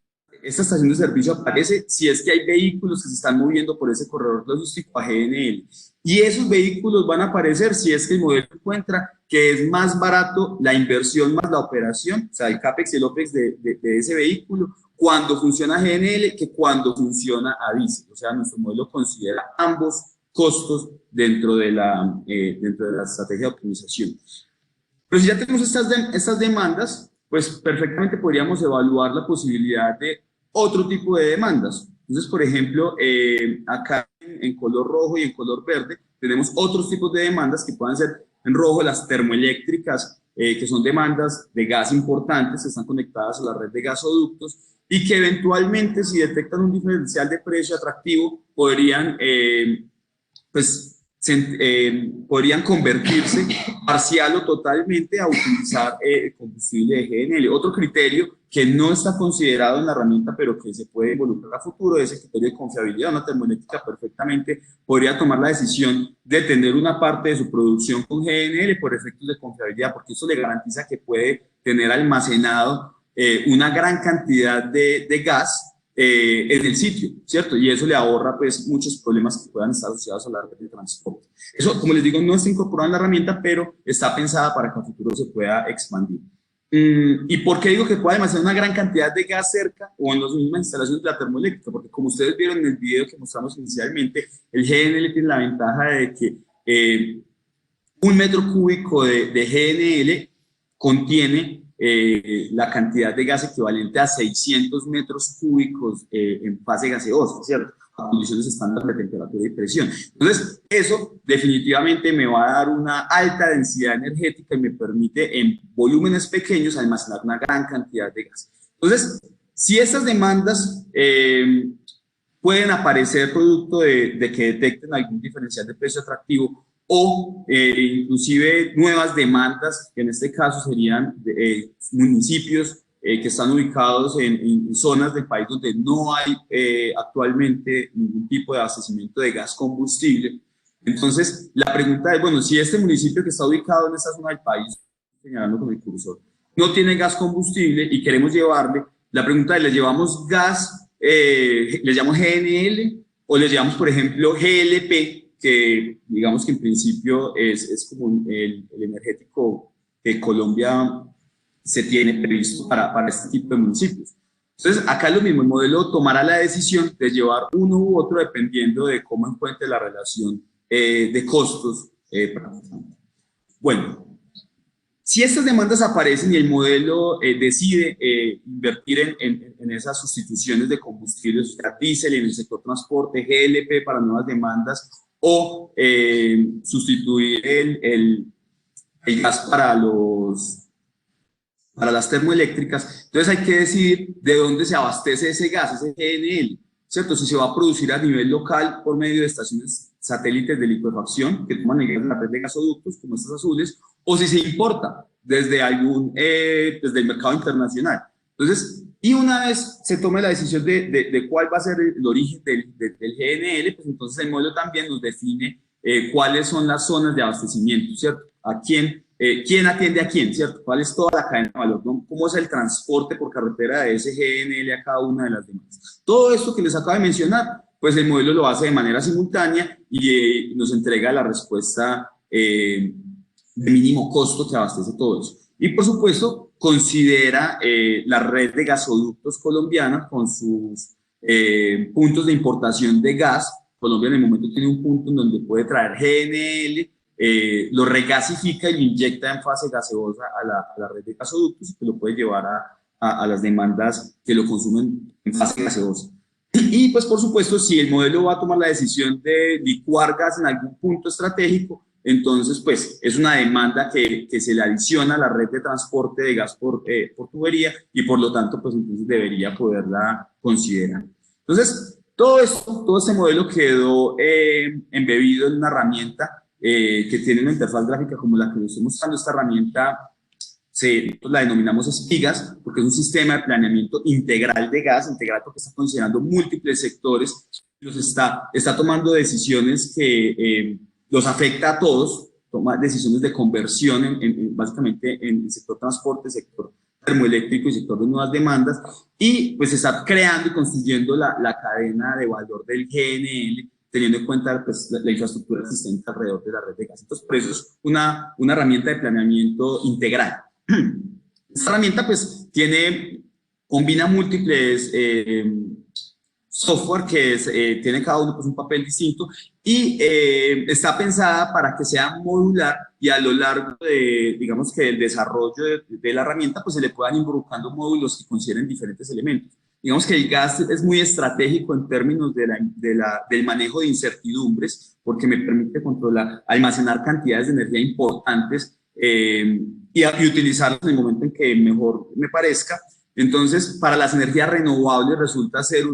esta estación de servicio aparece si es que hay vehículos que se están moviendo por ese corredor logístico a GNL. Y esos vehículos van a aparecer si es que el modelo encuentra que es más barato la inversión más la operación, o sea, el CAPEX y el OPEX de ese vehículo, cuando funciona GNL que cuando funciona a diésel. O sea, nuestro modelo considera ambos costos dentro de la estrategia de optimización. Pero si ya tenemos estas demandas, pues perfectamente podríamos evaluar la posibilidad de otro tipo de demandas. Entonces, por ejemplo, acá en color rojo y en color verde tenemos otros tipos de demandas que puedan ser en rojo las termoeléctricas, que son demandas de gas importantes, que están conectadas a la red de gasoductos y que eventualmente, si detectan un diferencial de precio atractivo, podrían podrían convertirse parcial o totalmente a utilizar combustible de GNL. Otro criterio que no está considerado en la herramienta, pero que se puede involucrar a futuro, es el criterio de confiabilidad. Una termoeléctrica perfectamente podría tomar la decisión de tener una parte de su producción con GNL por efectos de confiabilidad, porque eso le garantiza que puede tener almacenado una gran cantidad de gas en el sitio, ¿cierto? Y eso le ahorra pues muchos problemas que puedan estar asociados a la red de transporte. Eso, como les digo, no está incorporado en la herramienta, pero está pensada para que a futuro se pueda expandir. ¿Y por qué digo que puede almacenar una gran cantidad de gas cerca o en las mismas instalaciones de la termoeléctrica? Porque como ustedes vieron en el video que mostramos inicialmente, el GNL tiene la ventaja de que 1 metro cúbico de GNL contiene la cantidad de gas equivalente a 600 metros cúbicos en fase gaseosa, ¿cierto? A condiciones estándar de temperatura y presión. Entonces, eso definitivamente me va a dar una alta densidad energética y me permite en volúmenes pequeños almacenar una gran cantidad de gas. Entonces, si estas demandas pueden aparecer producto de que detecten algún diferencial de precio atractivo o inclusive nuevas demandas, que en este caso serían municipios que están ubicados en zonas del país donde no hay actualmente ningún tipo de abastecimiento de gas combustible. Entonces, la pregunta es, bueno, si este municipio que está ubicado en esta zona del país, señalando con el cursor, no tiene gas combustible y queremos llevarle, la pregunta es, ¿le llevamos gas, le llamamos GNL o le llevamos, por ejemplo, GLP, que digamos que en principio es como el energético que Colombia se tiene previsto para este tipo de municipios? Entonces, acá es lo mismo, el modelo tomará la decisión de llevar uno u otro dependiendo de cómo encuentre la relación de costos. Bueno, si estas demandas aparecen y el modelo decide invertir en esas sustituciones de combustibles, o sea, diésel en el sector transporte, GLP para nuevas demandas, o sustituir el gas para las termoeléctricas, entonces hay que decidir de dónde se abastece ese gas, ese GNL, ¿cierto? Si se va a producir a nivel local por medio de estaciones satélites de licuefacción que toman el gas de la red de gasoductos, como estas azules, o si se importa desde el mercado internacional. Entonces, y una vez se tome la decisión de cuál va a ser el origen del GNL, pues entonces el modelo también nos define cuáles son las zonas de abastecimiento, ¿cierto? A quién atiende a quién, ¿cierto? ¿Cuál es toda la cadena de valor? ¿No? ¿Cómo es el transporte por carretera de ese GNL a cada una de las demás? Todo esto que les acabo de mencionar, pues el modelo lo hace de manera simultánea y nos entrega la respuesta de mínimo costo que abastece todo eso. Y por supuesto, considera la red de gasoductos colombiana con sus puntos de importación de gas. Colombia en el momento tiene un punto en donde puede traer GNL, lo regasifica y lo inyecta en fase gaseosa a la red de gasoductos y que lo puede llevar a las demandas que lo consumen en fase gaseosa. Y pues por supuesto, si el modelo va a tomar la decisión de licuar gas en algún punto estratégico, entonces pues es una demanda que se le adiciona a la red de transporte de gas por tubería y por lo tanto pues entonces debería poderla considerar. Entonces todo este modelo quedó embebido en una herramienta que tiene una interfaz gráfica como la que les estoy mostrando. Esta herramienta la denominamos espigas porque es un sistema de planeamiento integral de gas, integral porque está considerando múltiples sectores, está tomando decisiones que los afecta a todos, toma decisiones de conversión básicamente en el sector transporte, sector termoeléctrico y sector de nuevas demandas, y pues está creando y construyendo la cadena de valor del GNL, teniendo en cuenta pues, la infraestructura existente alrededor de la red de gas. Entonces, por eso es una herramienta de planeamiento integral. Esta herramienta pues combina múltiples software que tiene cada uno pues, un papel distinto y está pensada para que sea modular y a lo largo digamos que del desarrollo de la herramienta pues se le puedan involucrando módulos que consideren diferentes elementos. Digamos que el gas es muy estratégico en términos del manejo de incertidumbres porque me permite almacenar cantidades de energía importantes y utilizarlas en el momento en que mejor me parezca. Entonces, para las energías renovables resulta ser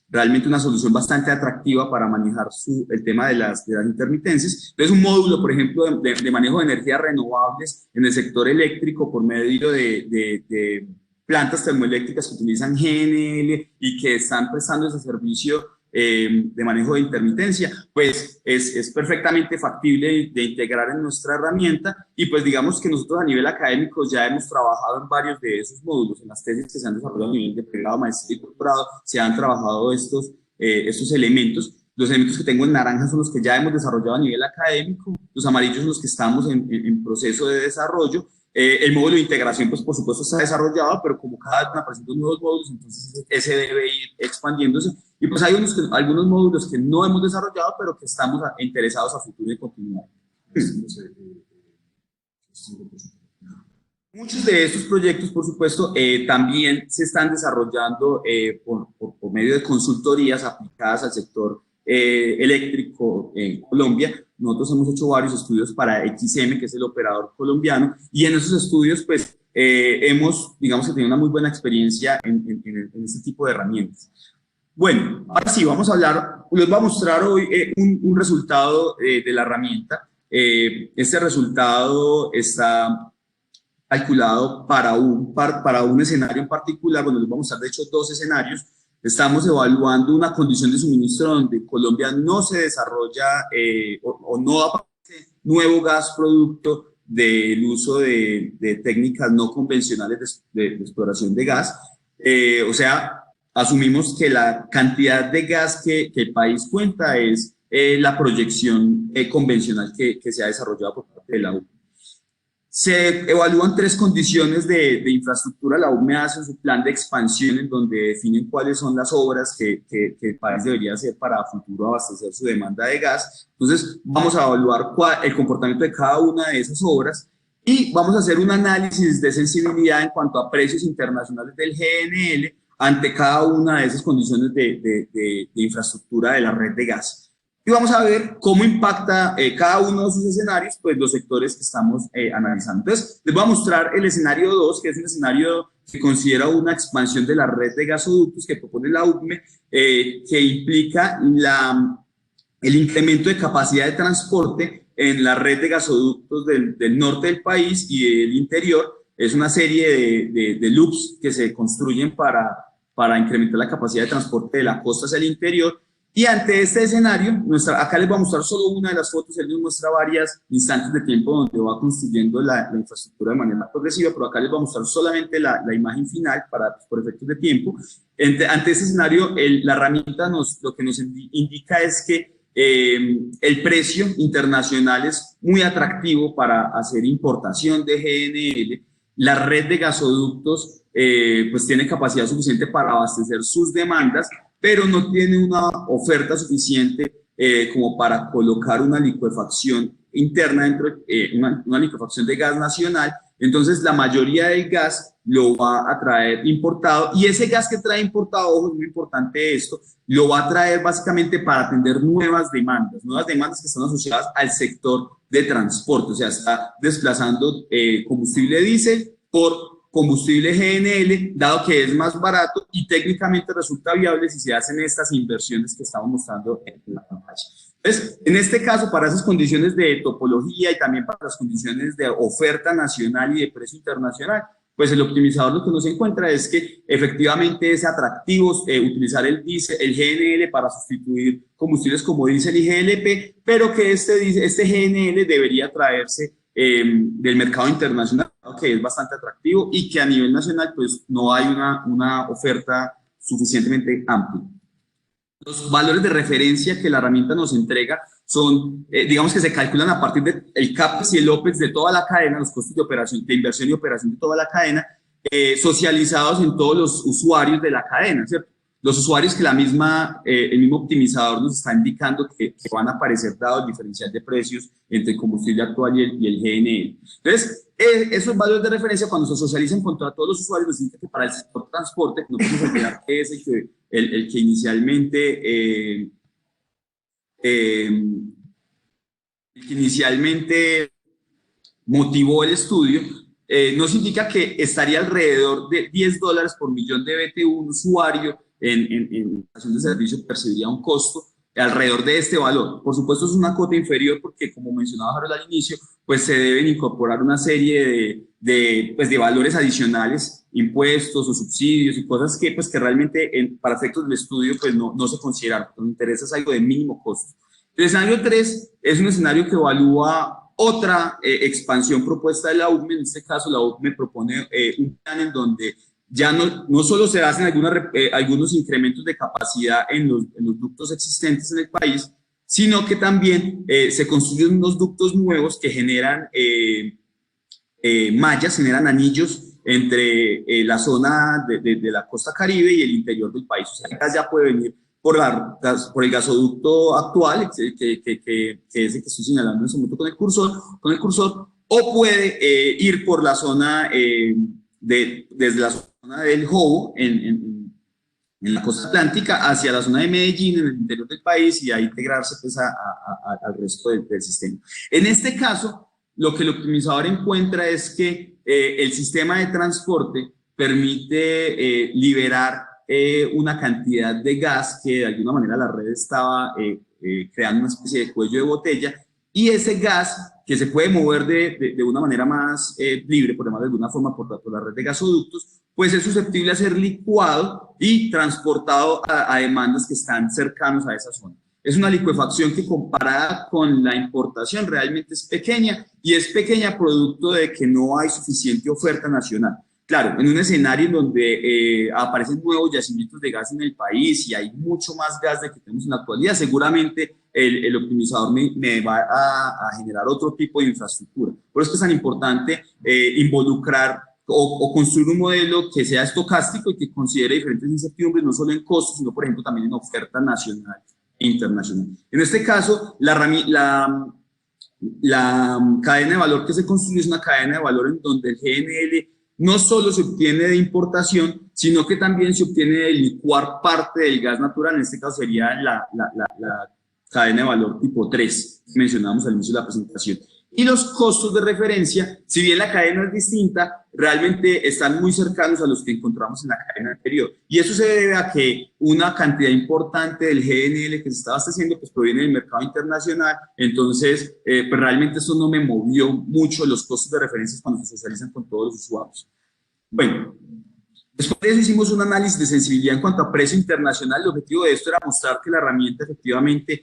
realmente una solución bastante atractiva para manejar el tema de las intermitencias. Entonces, un módulo, por ejemplo, de manejo de energías renovables en el sector eléctrico por medio de plantas termoeléctricas que utilizan GNL y que están prestando ese servicio de manejo de intermitencia, pues es perfectamente factible de integrar en nuestra herramienta y pues digamos que nosotros a nivel académico ya hemos trabajado en varios de esos módulos, en las tesis que se han desarrollado a nivel de pregrado, maestría y doctorado, se han trabajado estos elementos. Los elementos que tengo en naranja son los que ya hemos desarrollado a nivel académico, los amarillos son los que estamos en proceso de desarrollo. El módulo de integración, pues por supuesto está desarrollado, pero como cada vez presentan nuevos módulos, entonces ese debe ir expandiéndose. Y pues hay algunos módulos que no hemos desarrollado, pero que estamos interesados a futuro en continuar. Muchos de estos proyectos, por supuesto, también se están desarrollando por medio de consultorías aplicadas al sector eléctrico en Colombia. Nosotros hemos hecho varios estudios para XM, que es el operador colombiano, y en esos estudios, pues, hemos, digamos que tenido una muy buena experiencia en este tipo de herramientas. Bueno, ahora sí, les voy a mostrar hoy un resultado de la herramienta. Este resultado está calculado para un escenario en particular. Bueno, les voy a mostrar, de hecho, dos escenarios. Estamos evaluando una condición de suministro donde Colombia no se desarrolla o no aparece nuevo gas producto del uso de técnicas no convencionales de exploración de gas. O sea, asumimos que la cantidad de gas que el país cuenta es la proyección convencional que se ha desarrollado por parte de la UNE. Se evalúan tres condiciones de infraestructura. La UNE hace su plan de expansión en donde definen cuáles son las obras que el país debería hacer para a futuro abastecer su demanda de gas. Entonces vamos a evaluar el comportamiento de cada una de esas obras y vamos a hacer un análisis de sensibilidad en cuanto a precios internacionales del GNL ante cada una de esas condiciones de infraestructura de la red de gas. Y vamos a ver cómo impacta cada uno de sus escenarios, pues los sectores que estamos analizando. Entonces, les voy a mostrar el escenario 2, que es un escenario que considera una expansión de la red de gasoductos que propone la UCME, que implica el incremento de capacidad de transporte en la red de gasoductos del norte del país y del interior. Es una serie de loops que se construyen para incrementar la capacidad de transporte de la costa hacia el interior. Y ante este escenario, acá les voy a mostrar solo una de las fotos, él nos muestra varios instantes de tiempo donde va construyendo la infraestructura de manera progresiva, pero acá les voy a mostrar solamente la imagen final por efectos de tiempo. Ante este escenario, la herramienta lo que nos indica es que el precio internacional es muy atractivo para hacer importación de GNL. La red de gasoductos pues tiene capacidad suficiente para abastecer sus demandas, pero no tiene una oferta suficiente como para colocar una licuefacción interna dentro, una licuefacción de gas nacional. Entonces la mayoría del gas lo va a traer importado, y ese gas que trae importado, ojo, es muy importante esto, lo va a traer básicamente para atender nuevas demandas que están asociadas al sector de transporte. O sea, está desplazando combustible diésel por combustible GNL, dado que es más barato y técnicamente resulta viable si se hacen estas inversiones que estamos mostrando en la pantalla. Entonces, en este caso, para esas condiciones de topología y también para las condiciones de oferta nacional y de precio internacional, pues el optimizador lo que nos encuentra es que efectivamente es atractivo utilizar el GNL para sustituir combustibles como diésel y GLP, pero que este GNL debería traerse del mercado internacional, que es bastante atractivo, y que a nivel nacional pues no hay una oferta suficientemente amplia. Los valores de referencia que la herramienta nos entrega son, digamos que se calculan a partir del CAPEX y el OPEX de toda la cadena, los costos de operación, de inversión y operación de toda la cadena, socializados en todos los usuarios de la cadena, ¿cierto? Los usuarios que el mismo optimizador nos está indicando que van a aparecer dado el diferencial de precios entre el combustible actual y el GNL. Entonces, esos valores de referencia, cuando se socializan contra todos los usuarios, nos indica que para el sector transporte, no podemos olvidar que es el que inicialmente motivó el estudio, nos indica que estaría alrededor de $10 por millón de BTU. Un usuario en estación de servicio percibiría un costo alrededor de este valor. Por supuesto, es una cota inferior porque, como mencionaba Harold al inicio, pues se deben incorporar una serie de valores adicionales, impuestos o subsidios y cosas que realmente para efectos del estudio pues no se consideran. Nos interesa es algo de mínimo costo. El escenario 3 es un escenario que evalúa otra expansión propuesta de la UCME. En este caso, la UCME propone un plan en donde ya no solo se hacen algunos incrementos de capacidad en los ductos existentes en el país, sino que también se construyen unos ductos nuevos que generan mallas, generan anillos entre la zona de la costa Caribe y el interior del país. O sea, el gas ya puede venir por el gasoducto actual, que es el que estoy señalando en este momento con el cursor, o puede ir por la zona desde la zona del Jobo en la costa atlántica hacia la zona de Medellín en el interior del país y ahí integrarse pues al resto del sistema. En este caso, lo que el optimizador encuentra es que el sistema de transporte permite liberar una cantidad de gas que de alguna manera la red estaba creando una especie de cuello de botella, y ese gas que se puede mover de una manera más libre, por llamarlo de alguna forma, por la red de gasoductos, pues es susceptible a ser licuado y transportado a demandas que están cercanos a esa zona. Es una licuefacción que, comparada con la importación, realmente es pequeña, y es pequeña producto de que no hay suficiente oferta nacional. Claro, en un escenario en donde aparecen nuevos yacimientos de gas en el país y hay mucho más gas de que tenemos en la actualidad, seguramente el optimizador me va a generar otro tipo de infraestructura. Por eso es tan importante involucrar o construir un modelo que sea estocástico y que considere diferentes incertidumbres, no solo en costos, sino, por ejemplo, también en oferta nacional e internacional. En este caso, la cadena de valor que se construye es una cadena de valor en donde el GNL no solo se obtiene de importación, sino que también se obtiene de licuar parte del gas natural. En este caso sería la cadena de valor tipo 3, que mencionábamos al inicio de la presentación. Y los costos de referencia, si bien la cadena es distinta, realmente están muy cercanos a los que encontramos en la cadena anterior. Y eso se debe a que una cantidad importante del GNL que se está abasteciendo pues proviene del mercado internacional. Entonces, pues realmente eso no me movió mucho los costos de referencia cuando se socializan con todos los usuarios. Bueno, después de eso hicimos un análisis de sensibilidad en cuanto a precio internacional. El objetivo de esto era mostrar que la herramienta efectivamente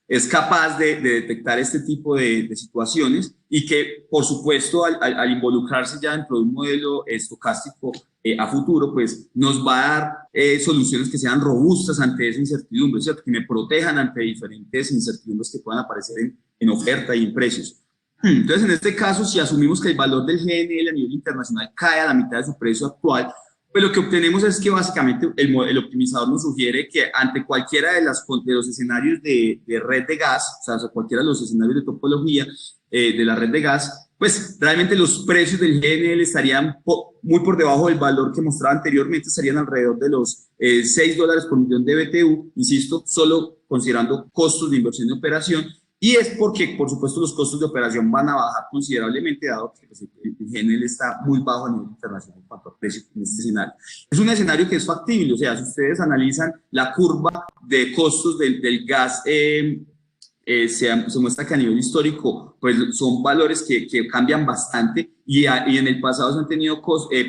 es capaz de detectar este tipo de situaciones y que, por supuesto, al involucrarse ya dentro de un modelo estocástico a futuro, pues nos va a dar soluciones que sean robustas ante esa incertidumbre, ¿cierto? Que me protejan ante diferentes incertidumbres que puedan aparecer en oferta y en precios. Entonces, en este caso, si asumimos que el valor del GNL a nivel internacional cae a la mitad de su precio actual, pues lo que obtenemos es que básicamente el optimizador nos sugiere que ante cualquiera de los escenarios de red de gas, o sea, cualquiera de los escenarios de topología de la red de gas, pues realmente los precios del GNL estarían muy por debajo del valor que mostraba anteriormente, estarían alrededor de los $6 por millón de BTU, insisto, solo considerando costos de inversión de operación. Y es porque, por supuesto, los costos de operación van a bajar considerablemente, dado que pues, el GNL está muy bajo a nivel internacional en cuanto a precios en este escenario. Es un escenario que es factible, o sea, si ustedes analizan la curva de costos del gas, se muestra que a nivel histórico pues, son valores que cambian bastante y en el pasado se han tenido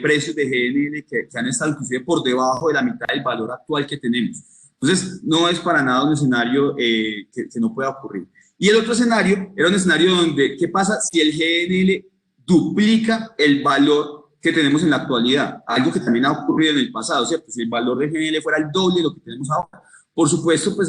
precios de GNL que han estado inclusive por debajo de la mitad del valor actual que tenemos. Entonces, no es para nada un escenario que no pueda ocurrir. Y el otro escenario era un escenario donde, ¿qué pasa si el GNL duplica el valor que tenemos en la actualidad? Algo que también ha ocurrido en el pasado, ¿cierto? Si el valor del GNL fuera el doble de lo que tenemos ahora. Por supuesto, pues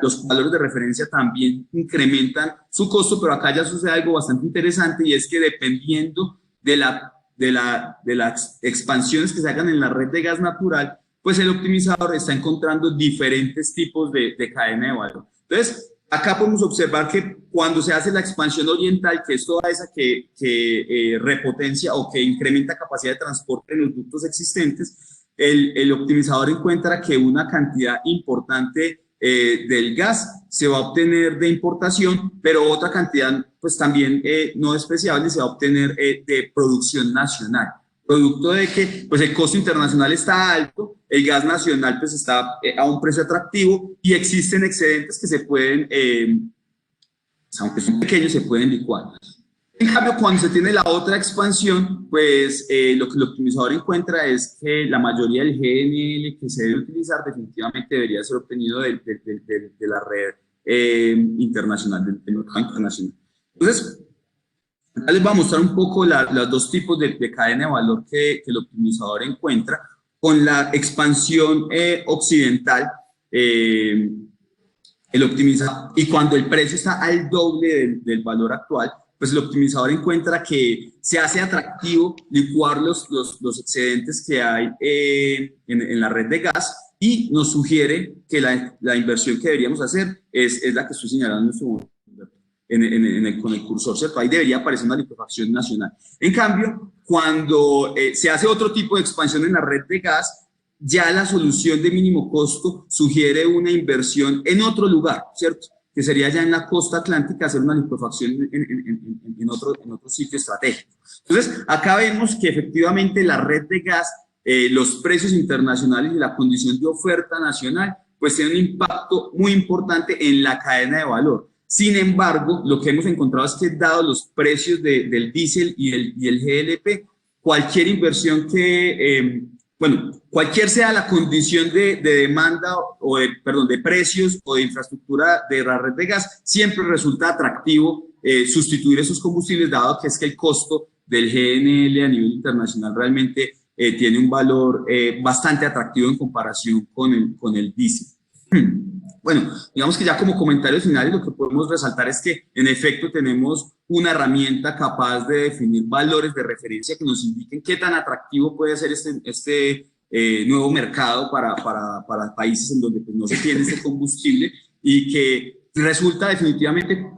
los valores de referencia también incrementan su costo, pero acá ya sucede algo bastante interesante y es que dependiendo de las expansiones que se hagan en la red de gas natural, pues el optimizador está encontrando diferentes tipos de cadena de valor. Entonces, acá podemos observar que cuando se hace la expansión oriental, que es toda esa que repotencia o que incrementa capacidad de transporte en los ductos existentes, el optimizador encuentra que una cantidad importante del gas se va a obtener de importación, pero otra cantidad pues también no despreciable se va a obtener de producción nacional. Producto de que pues el costo internacional está alto, el gas nacional pues está a un precio atractivo y existen excedentes que se pueden, aunque son pequeños, se pueden licuar. En cambio, cuando se tiene la otra expansión, pues lo que el optimizador encuentra es que la mayoría del GNL que se debe utilizar definitivamente debería ser obtenido de la red internacional, del mercado internacional. Entonces, les voy a mostrar un poco los dos tipos de cadena de valor que el optimizador encuentra. Con la expansión occidental, el optimizador, y cuando el precio está al doble del valor actual, pues el optimizador encuentra que se hace atractivo licuar los excedentes que hay en la red de gas y nos sugiere que la inversión que deberíamos hacer es la que estoy señalando con el cursor, ¿cierto? Ahí debería aparecer una liquefacción nacional. En cambio, cuando se hace otro tipo de expansión en la red de gas, ya la solución de mínimo costo sugiere una inversión en otro lugar, ¿cierto? Que sería ya en la costa atlántica hacer una liquefacción en otro sitio estratégico. Entonces, acá vemos que efectivamente la red de gas, los precios internacionales y la condición de oferta nacional, pues tienen un impacto muy importante en la cadena de valor. Sin embargo, lo que hemos encontrado es que dado los precios del diésel y el GLP, cualquier inversión cualquier sea la condición de demanda o de precios o de infraestructura de la red de gas, siempre resulta atractivo sustituir esos combustibles, dado que es que el costo del GNL a nivel internacional realmente tiene un valor bastante atractivo en comparación con el diésel. Bueno, digamos que ya como comentarios finales lo que podemos resaltar es que en efecto tenemos una herramienta capaz de definir valores de referencia que nos indiquen qué tan atractivo puede ser este nuevo mercado para países en donde pues, no se tiene este combustible y que resulta definitivamente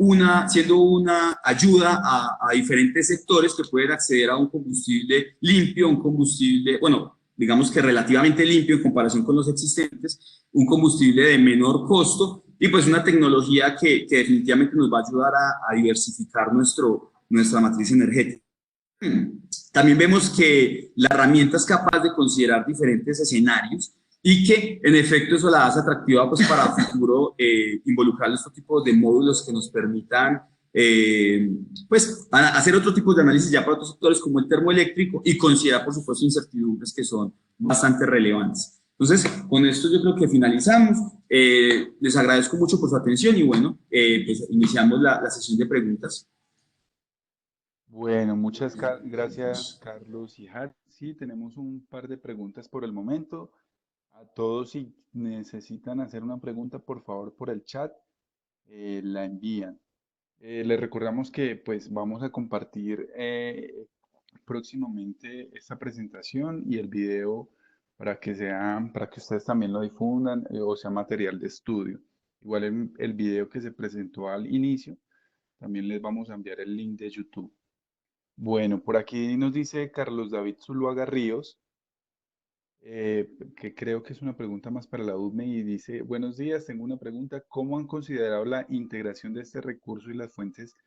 siendo una ayuda a diferentes sectores que pueden acceder a un combustible limpio, un combustible, bueno, digamos que relativamente limpio en comparación con los existentes, un combustible de menor costo y pues una tecnología que definitivamente nos va a ayudar a diversificar nuestra matriz energética. También vemos que la herramienta es capaz de considerar diferentes escenarios y que en efecto eso la hace atractiva pues para futuro involucrar estos tipos de módulos que nos permitan pues hacer otro tipo de análisis ya para otros sectores como el termoeléctrico y considerar por supuesto incertidumbres que son bastante relevantes. Entonces con esto yo creo que finalizamos. Les agradezco mucho por su atención y bueno, pues iniciamos la sesión de preguntas. Bueno, muchas gracias, Carlos y Hat. Sí, tenemos un par de preguntas por el momento. A todos, si necesitan hacer una pregunta, por favor, por el chat, la envían. Les recordamos que pues vamos a compartir próximamente esta presentación y el video para que ustedes también lo difundan o sea material de estudio. Igual el video que se presentó al inicio, también les vamos a enviar el link de YouTube. Bueno, por aquí nos dice Carlos David Zuluaga Ríos, que creo que es una pregunta más para la UDME y dice, buenos días, tengo una pregunta, ¿cómo han considerado la integración de este recurso y las fuentes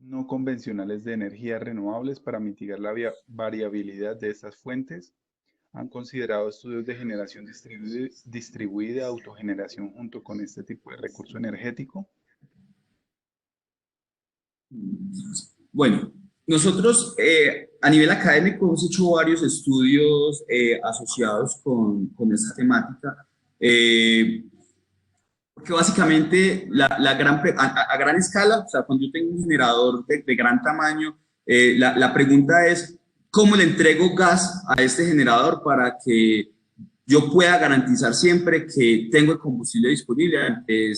no convencionales de energía renovables para mitigar la variabilidad de estas fuentes? ¿Han considerado estudios de generación distribuida, autogeneración junto con este tipo de recurso energético? Bueno, nosotros a nivel académico hemos hecho varios estudios asociados con esta temática, porque básicamente a gran escala, o sea, cuando yo tengo un generador de gran tamaño, la pregunta es, ¿cómo le entrego gas a este generador para que yo pueda garantizar siempre que tengo el combustible disponible ante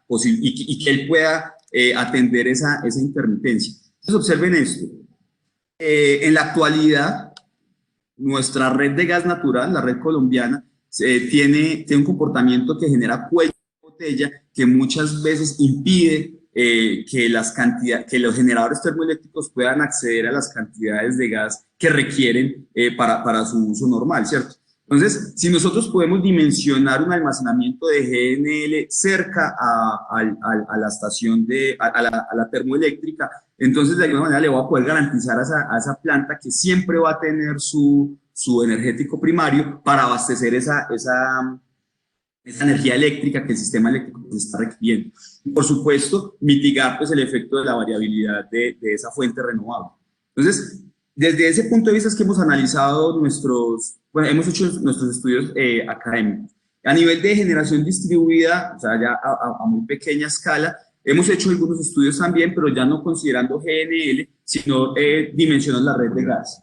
y que él pueda atender esa intermitencia? Entonces observen esto. En la actualidad, nuestra red de gas natural, la red colombiana, tiene un comportamiento que genera cuello de botella que muchas veces impide que los generadores termoeléctricos puedan acceder a las cantidades de gas que requieren para su uso normal, ¿cierto? Entonces, si nosotros podemos dimensionar un almacenamiento de GNL cerca a la estación a la termoeléctrica, entonces de alguna manera le voy a poder garantizar a esa planta que siempre va a tener su energético primario para abastecer esa energía eléctrica que el sistema eléctrico pues, está requiriendo. Y por supuesto, mitigar pues, el efecto de la variabilidad de esa fuente renovable. Entonces, desde ese punto de vista es que hemos analizado hemos hecho nuestros estudios académicos. A nivel de generación distribuida, o sea, ya a muy pequeña escala, hemos hecho algunos estudios también, pero ya no considerando GNL, sino dimensionando la red de gas.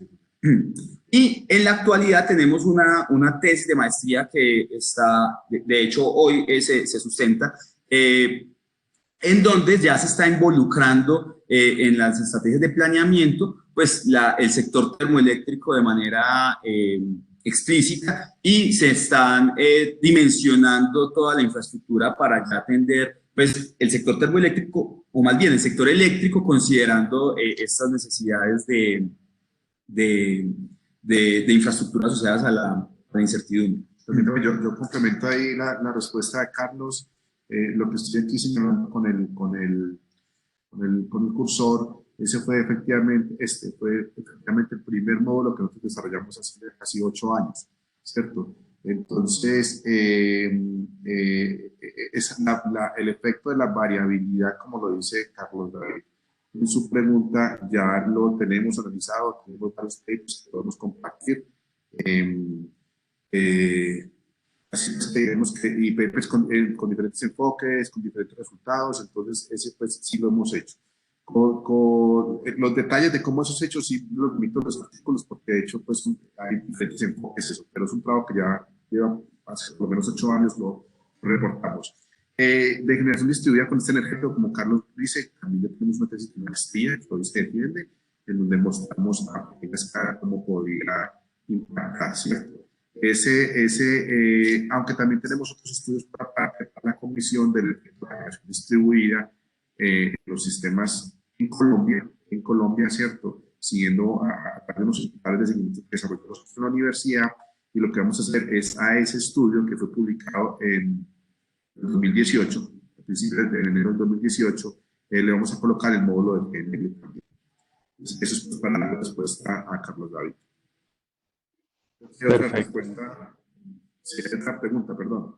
Y en la actualidad tenemos una tesis de maestría que está, de hecho, hoy se sustenta, en donde ya se está involucrando en las estrategias de planeamiento, pues el sector termoeléctrico de manera explícita y se están dimensionando toda la infraestructura para ya atender pues, el sector termoeléctrico, o más bien el sector eléctrico, considerando estas necesidades de infraestructura asociadas a la incertidumbre. Permítame, yo complemento ahí la respuesta de Carlos. Lo que estoy aquí señalando con el cursor, ese fue efectivamente el primer módulo que nosotros desarrollamos hace casi 8 años, ¿cierto? Entonces, el efecto de la variabilidad, como lo dice Carlos David, en su pregunta ya lo tenemos analizado, tenemos varios papers que podemos compartir. Así es que vemos y papers con diferentes enfoques, con diferentes resultados, entonces ese pues sí lo hemos hecho. Con los detalles de cómo esos hechos sí los limito en los artículos, porque de hecho pues hay diferentes enfoques, eso, pero es un trabajo que ya lleva hace por lo menos 8 años lo reportamos. De generación distribuida con este energético, como Carlos dice, también ya tenemos una tesis de maestría que todavía se defiende, en donde mostramos a pequeña escala cómo podría impactar, ¿cierto? Aunque también tenemos otros estudios para la comisión del efecto de la generación distribuida, los sistemas en Colombia, ¿cierto? Siguiendo a través de los hospitales de seguimiento que desarrollamos en la universidad, y lo que vamos a hacer es a ese estudio que fue publicado en 2018, a principios de enero del 2018, le vamos a colocar el módulo de GNL también. Entonces, eso es pues, para dar la respuesta a Carlos David. ¿Qué otra Perfecto. respuesta? Sí, otra pregunta, perdón.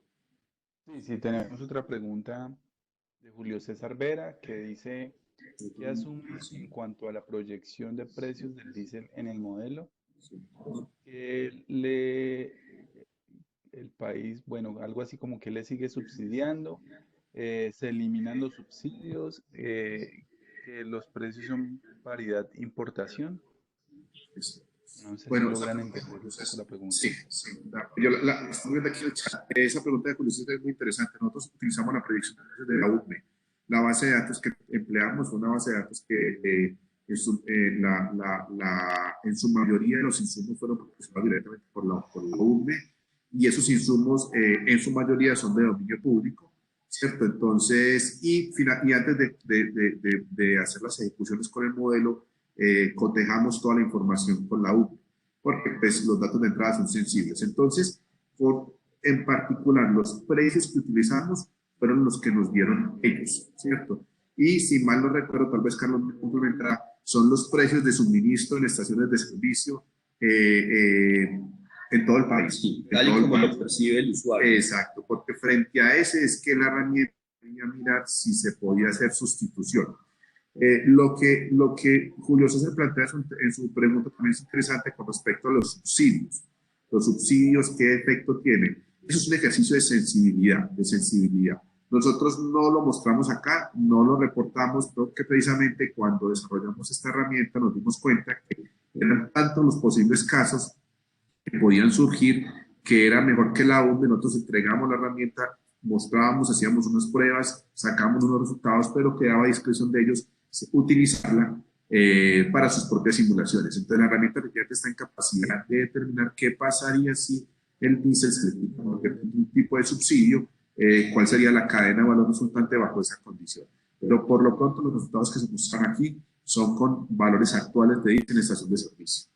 Sí, tenemos otra pregunta de Julio César Vera que dice, ¿qué asume en cuanto a la proyección de precios del diésel en el modelo? Que el país, bueno, algo así como que le sigue subsidiando, se eliminan los subsidios, que los precios son paridad importación. No sé si Bueno, esa logran pregunta de entender Julio un poco César, la pregunta. sí, sí. Yo estoy viendo aquí el chat. Esa pregunta de Julio César es muy interesante. Nosotros utilizamos la predicción de la UPME. La base de datos que empleamos fue una base de datos que en su mayoría de los insumos fueron proporcionados directamente por la UPME, y esos insumos en su mayoría son de dominio público, ¿cierto? Entonces, y antes de hacer las ejecuciones con el modelo, cotejamos toda la información con la UPME, porque pues, los datos de entrada son sensibles. Entonces, en particular, los precios que utilizamos fueron los que nos dieron ellos, ¿cierto? Y si mal no recuerdo, tal vez Carlos me complementará, son los precios de suministro en estaciones de servicio en todo el país. Sí, tal y como lo percibe el usuario. Exacto, porque frente a ese es que la herramienta quería mirar si se podía hacer sustitución. Lo que Julio César plantea en su pregunta también es interesante con respecto a los subsidios. Los subsidios, ¿qué efecto tienen? Eso es un ejercicio de sensibilidad, de sensibilidad. Nosotros no lo mostramos acá, no lo reportamos, porque precisamente cuando desarrollamos esta herramienta nos dimos cuenta que eran tantos los posibles casos que podían surgir que era mejor que la UNDE. Nosotros entregamos la herramienta, mostrábamos, hacíamos unas pruebas, sacamos unos resultados, pero quedaba a discreción de ellos utilizarla para sus propias simulaciones. Entonces la herramienta ya está en capacidad de determinar qué pasaría si el diésel se le aplica un tipo de subsidio, cuál sería la cadena de valor resultante bajo esa condición. Pero por lo pronto los resultados que se muestran aquí son con valores actuales de diésel en estación de servicio.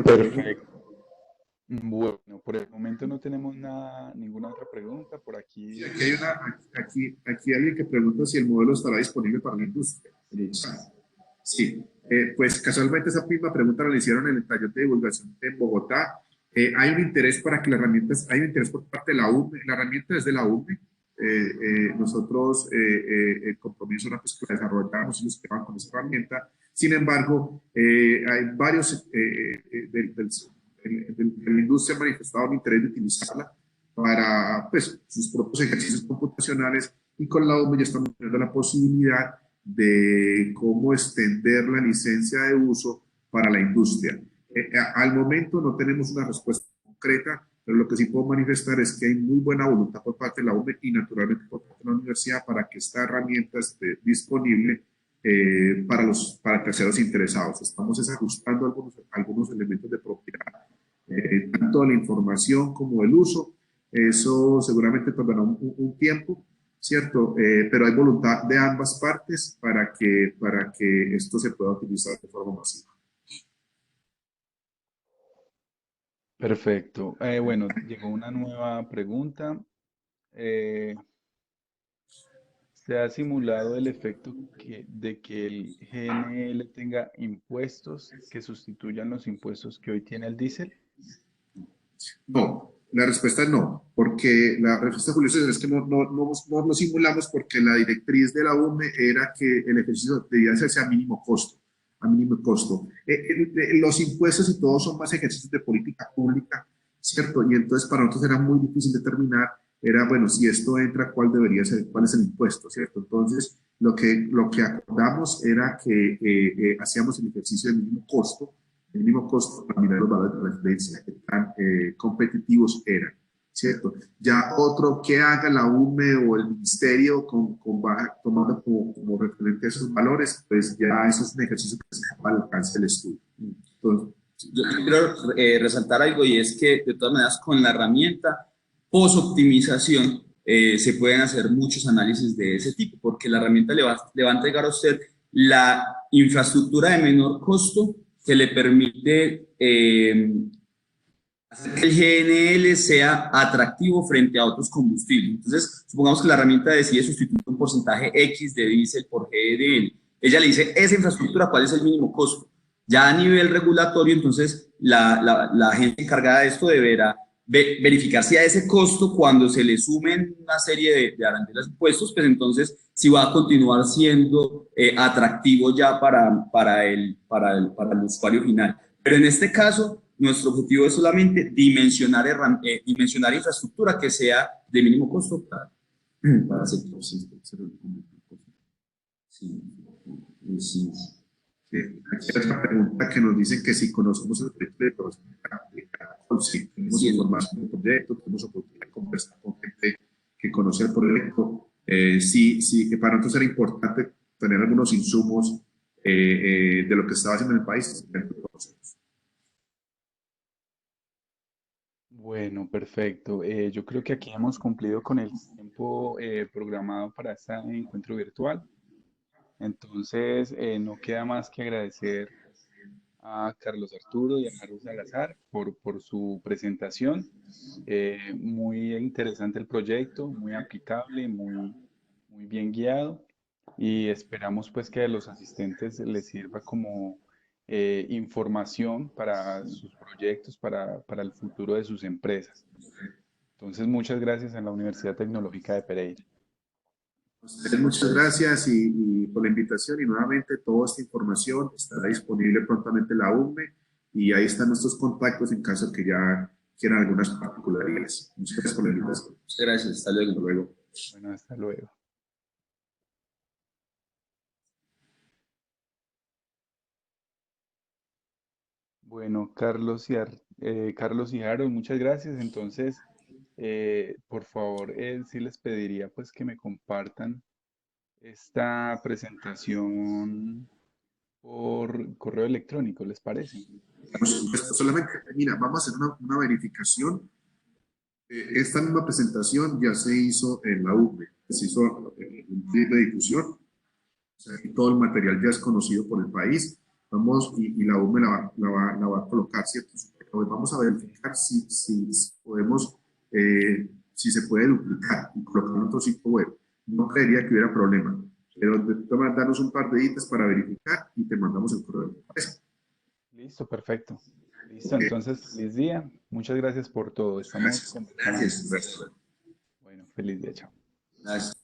Perfecto. Bueno, por el momento no tenemos ninguna otra pregunta por aquí. Sí, aquí hay alguien que pregunta si el modelo estará disponible para la industria. Sí, pues casualmente esa misma pregunta la hicieron en el taller de divulgación en Bogotá. Hay un interés para que la herramienta, hay un interés por parte de la UME, la herramienta es de la UME. Nosotros, el compromiso era pues, que la desarrollamos, ellos quedaban con esa herramienta. Sin embargo, hay varios de la industria han manifestado un interés de utilizarla para pues, sus propios ejercicios computacionales, y con la UME ya estamos teniendo la posibilidad de cómo extender la licencia de uso para la industria. Al momento no tenemos una respuesta concreta, pero lo que sí puedo manifestar es que hay muy buena voluntad por parte de la UME y naturalmente por parte de la universidad para que esta herramienta esté disponible para terceros interesados. Estamos ajustando algunos elementos de propiedad, tanto la información como el uso. Eso seguramente tomará un tiempo, ¿cierto? Pero hay voluntad de ambas partes para que esto se pueda utilizar de forma masiva. Perfecto. Bueno, llegó una nueva pregunta. ¿Se ha simulado el efecto de que el GNL tenga impuestos que sustituyan los impuestos que hoy tiene el diésel? No, la respuesta es no, porque la respuesta, Julio César, es que no lo simulamos porque la directriz de la UME era que el ejercicio debía hacerse a mínimo costo. A mínimo costo. Los impuestos y todo son más ejercicios de política pública, ¿cierto? Y entonces para nosotros era muy difícil determinar, bueno, si esto entra, cuál debería ser, cuál es el impuesto, ¿cierto? Entonces, lo que acordamos era que hacíamos el ejercicio de mínimo costo para mirar los valores de referencia, que tan competitivos eran, ¿cierto? Ya otro que haga la UME o el ministerio tomando como referente esos valores, pues ya eso es un ejercicio que se escapa al alcance del estudio. Entonces, yo quiero resaltar algo, y es que de todas maneras con la herramienta post-optimización se pueden hacer muchos análisis de ese tipo, porque la herramienta le va a entregar a usted la infraestructura de menor costo que le permite hacer que el GNL sea atractivo frente a otros combustibles. Entonces, supongamos que la herramienta decide sustituir un porcentaje X de diésel por GNL. Ella le dice, esa infraestructura, ¿cuál es el mínimo costo? Ya a nivel regulatorio, entonces, la agencia encargada de esto deberá verificar si a ese costo, cuando se le sumen una serie de aranceles impuestos, pues entonces si va a continuar siendo atractivo ya para el usuario final. Pero en este caso, nuestro objetivo es solamente dimensionar infraestructura que sea de mínimo costo para hacer sí, sí. Aquí hay otra pregunta que nos dicen que si conocemos el proyecto de si tenemos información del proyecto, tenemos oportunidad de conversar con gente que conoce el proyecto. Sí, que para nosotros era importante tener algunos insumos de lo que estaba haciendo en el país. Bueno, perfecto. Yo creo que aquí hemos cumplido con el tiempo programado para este encuentro virtual. Entonces, no queda más que agradecer a Carlos Arturo y a Harold Salazar por su presentación. Muy interesante el proyecto, muy aplicable, muy bien guiado y esperamos pues que a los asistentes les sirva como información para sus proyectos, para el futuro de sus empresas. Entonces, muchas gracias a la Universidad Tecnológica de Pereira. Muchas gracias y por la invitación y nuevamente toda esta información estará disponible prontamente en la UME y ahí están nuestros contactos en caso que ya quieran algunas particularidades. Muchas gracias por la invitación. Muchas gracias, hasta luego. Hasta luego. Bueno, hasta luego. Bueno, Carlos y Harold, muchas gracias. Entonces, por favor, sí les pediría pues que me compartan esta presentación por correo electrónico, ¿les parece? Por supuesto, solamente, mira, vamos a hacer una verificación. Esta misma presentación ya se hizo en la UME, se hizo en un de difusión, o sea, y todo el material ya es conocido por el país. Vamos, y la UME la va a colocar, ¿cierto? Pero vamos a verificar si podemos, si se puede duplicar y colocar en otro sitio web. No creería que hubiera problema, pero de todas maneras, darnos un par de días para verificar y te mandamos el correo. Listo, perfecto. Listo, Ok, entonces, feliz día. Muchas gracias por todo. Estamos gracias. conversando. Gracias. Bueno, feliz día, chao. Gracias.